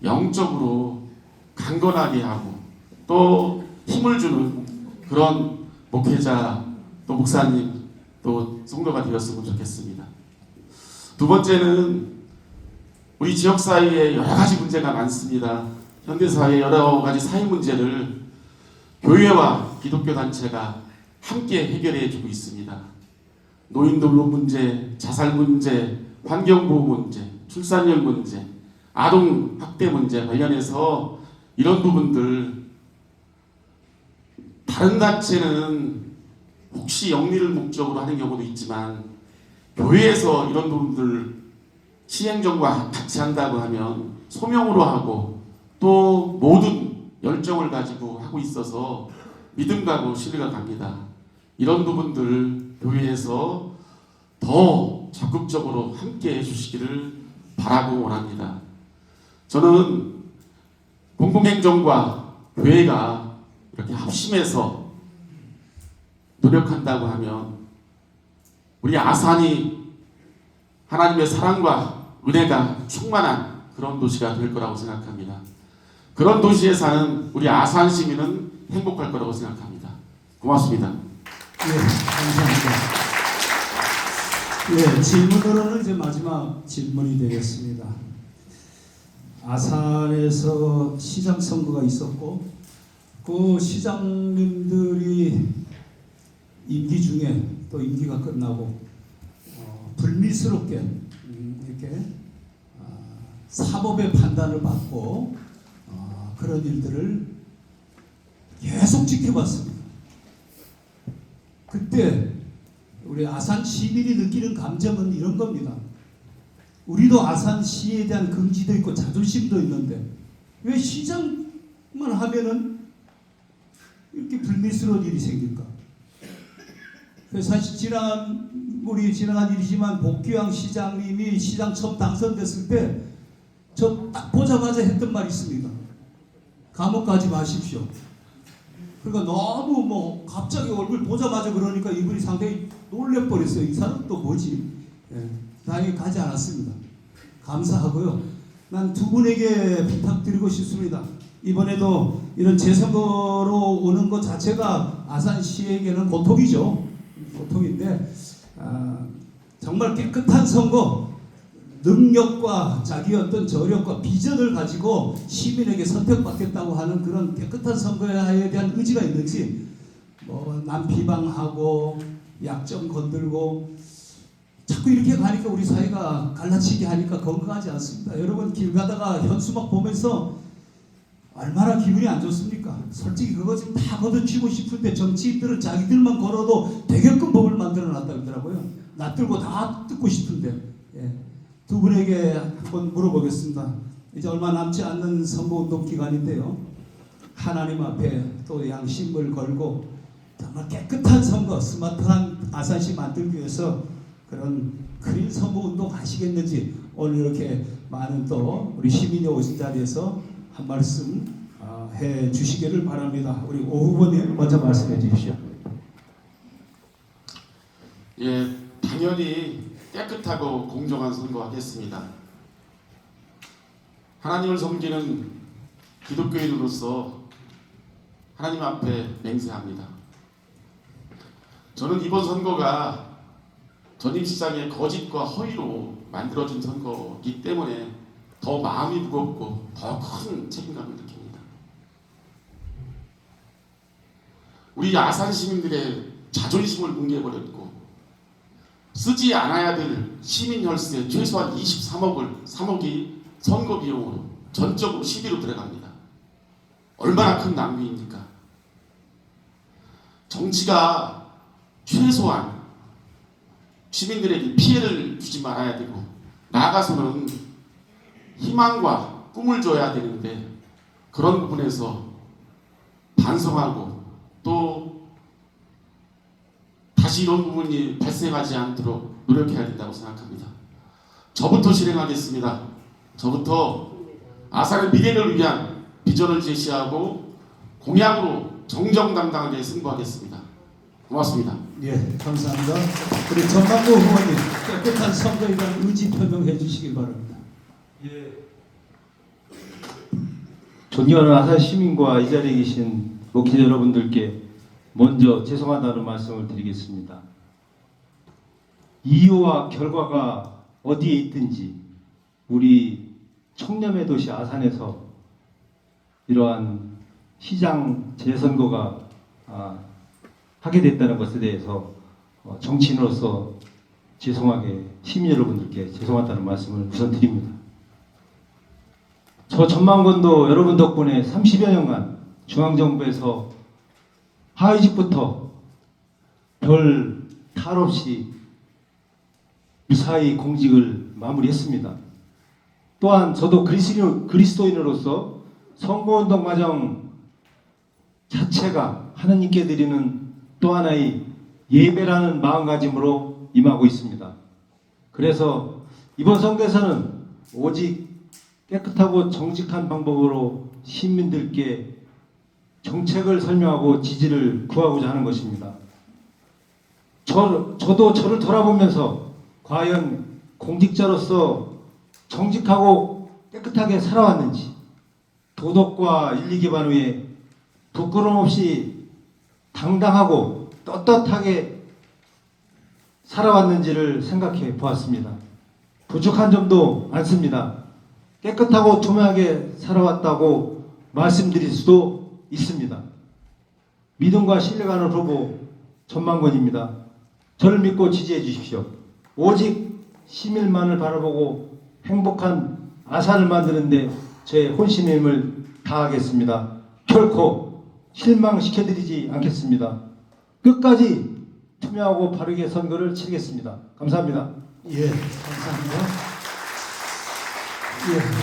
영적으로 강건하게 하고 또 힘을 주는 그런 목회자 또 목사님 또 성도가 되었으면 좋겠습니다. 두 번째는 우리 지역 사회에 여러 가지 문제가 많습니다. 현대 사회 여러 가지 사회 문제를 교회와 기독교 단체가 함께 해결해 주고 있습니다. 노인돌로 문제, 자살 문제, 환경보호 문제, 출산율 문제, 아동 학대 문제 관련해서 이런 부분들 다른 단체는 혹시 영리를 목적으로 하는 경우도 있지만 교회에서 이런 부분들 시행정과 같이 한다고 하면 소명으로 하고 또 모든 열정을 가지고 하고 있어서 믿음 가고 신뢰가 갑니다. 이런 부분들 교회에서 더 적극적으로 함께 해주시기를 바라고 원합니다. 저는 공공행정과 교회가 이렇게 합심해서 노력한다고 하면 우리 아산이 하나님의 사랑과 은혜가 충만한 그런 도시가 될 거라고 생각합니다. 그런 도시에 사는 우리 아산 시민은 행복할 거라고 생각합니다. 고맙습니다. 예, 감사합니다. 예, 질문으로는 이제 마지막 질문이 되겠습니다. 아산에서 시장 선거가 있었고 그 시장님들이 임기 중에 또 임기가 끝나고 불미스럽게 이렇게 사법의 판단을 받고 그런 일들을 계속 지켜봤습니다. 그때 우리 아산 시민이 느끼는 감정은 이런 겁니다. 우리도 아산시에 대한 긍지도 있고 자존심도 있는데 왜 시장만 하면은 이렇게 불미스러운 일이 생길까? 사실 지나간 일이지만 복귀왕 시장님이 시장 처음 당선됐을 때 저 딱 보자마자 했던 말이 있습니다. 감옥 가지 마십시오. 그러니까 너무 갑자기 얼굴 보자마자 그러니까 이분이 상당히 놀래버렸어요. 이 사람 또 뭐지? 예, 다행히 가지 않았습니다. 감사하고요. 난 두 분에게 부탁드리고 싶습니다. 이번에도 이런 재선거로 오는 것 자체가 아산시에게는 고통이죠. 고통인데 정말 깨끗한 선거, 능력과 자기 어떤 저력과 비전을 가지고 시민에게 선택받겠다고 하는 그런 깨끗한 선거에 대한 의지가 있는지 남 비방하고 약점 건들고 자꾸 이렇게 가니까 우리 사회가 갈라치게 하니까 건강하지 않습니다. 여러분 길 가다가 현수막 보면서 얼마나 기분이 안 좋습니까? 솔직히 그거 지금 다 걷어치고 싶은데 정치인들은 자기들만 걸어도 되게끔 법을 만들어 놨다 그러더라고요. 놔들고 다 뜯고 싶은데. 예. 두 분에게 한번 물어보겠습니다. 이제 얼마 남지 않는 선거운동 기간인데요. 하나님 앞에 또 양심을 걸고 정말 깨끗한 선거, 스마트한 아산시 만들기 위해서 그런 큰 선거운동 하시겠는지 오늘 이렇게 많은 또 우리 시민이 오신 자리에서 한 말씀 해 주시기를 바랍니다. 우리 오 후보님 먼저 말씀해 주십시오. 예, 당연히 깨끗하고 공정한 선거하겠습니다. 하나님을 섬기는 기독교인으로서 하나님 앞에 맹세합니다. 저는 이번 선거가 전임시장의 거짓과 허위로 만들어진 선거이기 때문에 더 마음이 무겁고 더 큰 책임감을 느낍니다. 우리 아산 시민들의 자존심을 뭉개버렸고 쓰지 않아야 될 시민 혈세 최소한 3억이 선거 비용으로 전적으로 시비로 들어갑니다. 얼마나 큰 낭비입니까? 정치가 최소한 시민들에게 피해를 주지 말아야 되고 나아가서는 희망과 꿈을 줘야 되는데 그런 부분에서 반성하고 또 다시 이런 부분이 발생하지 않도록 노력해야 된다고 생각합니다. 저부터 실행하겠습니다. 저부터 아산의 미래를 위한 비전을 제시하고 공약으로 정정당당하게 승부하겠습니다. 고맙습니다. 예, 감사합니다. 우리 전광구 후보님 깨끗한 선거에 대한 의지 표명해 주시기 바랍니다. 예. 존경하는 아산 시민과 이 자리에 계신 목회자 여러분들께 먼저 죄송하다는 말씀을 드리겠습니다. 이유와 결과가 어디에 있든지 우리 청렴의 도시 아산에서 이러한 시장 재선거가 하게 됐다는 것에 대해서 정치인으로서 죄송하게 시민 여러분들께 죄송하다는 말씀을 우선 드립니다. 저 전망권도 여러분 덕분에 30여 년간 중앙정부에서 하위직부터 별 탈 없이 무사히 공직을 마무리했습니다. 또한 저도 그리스도인으로서 선거운동 과정 자체가 하나님께 드리는 또 하나의 예배라는 마음가짐으로 임하고 있습니다. 그래서 이번 선거에서는 오직 깨끗하고 정직한 방법으로 시민들께 정책을 설명하고 지지를 구하고자 하는 것입니다. 저도 저를 돌아보면서 과연 공직자로서 정직하고 깨끗하게 살아왔는지, 도덕과 윤리 기반 위에 부끄러움 없이 당당하고 떳떳하게 살아왔는지를 생각해 보았습니다. 부족한 점도 많습니다. 깨끗하고 투명하게 살아왔다고 말씀드릴 수도 있습니다. 믿음과 신뢰가는 후보 전망권입니다. 저를 믿고 지지해 주십시오. 오직 시민만을 바라보고 행복한 아산을 만드는데 제 혼신의 힘을 다하겠습니다. 결코 실망시켜드리지 않겠습니다. 끝까지 투명하고 바르게 선거를 치르겠습니다. 감사합니다. 예, 감사합니다. 예.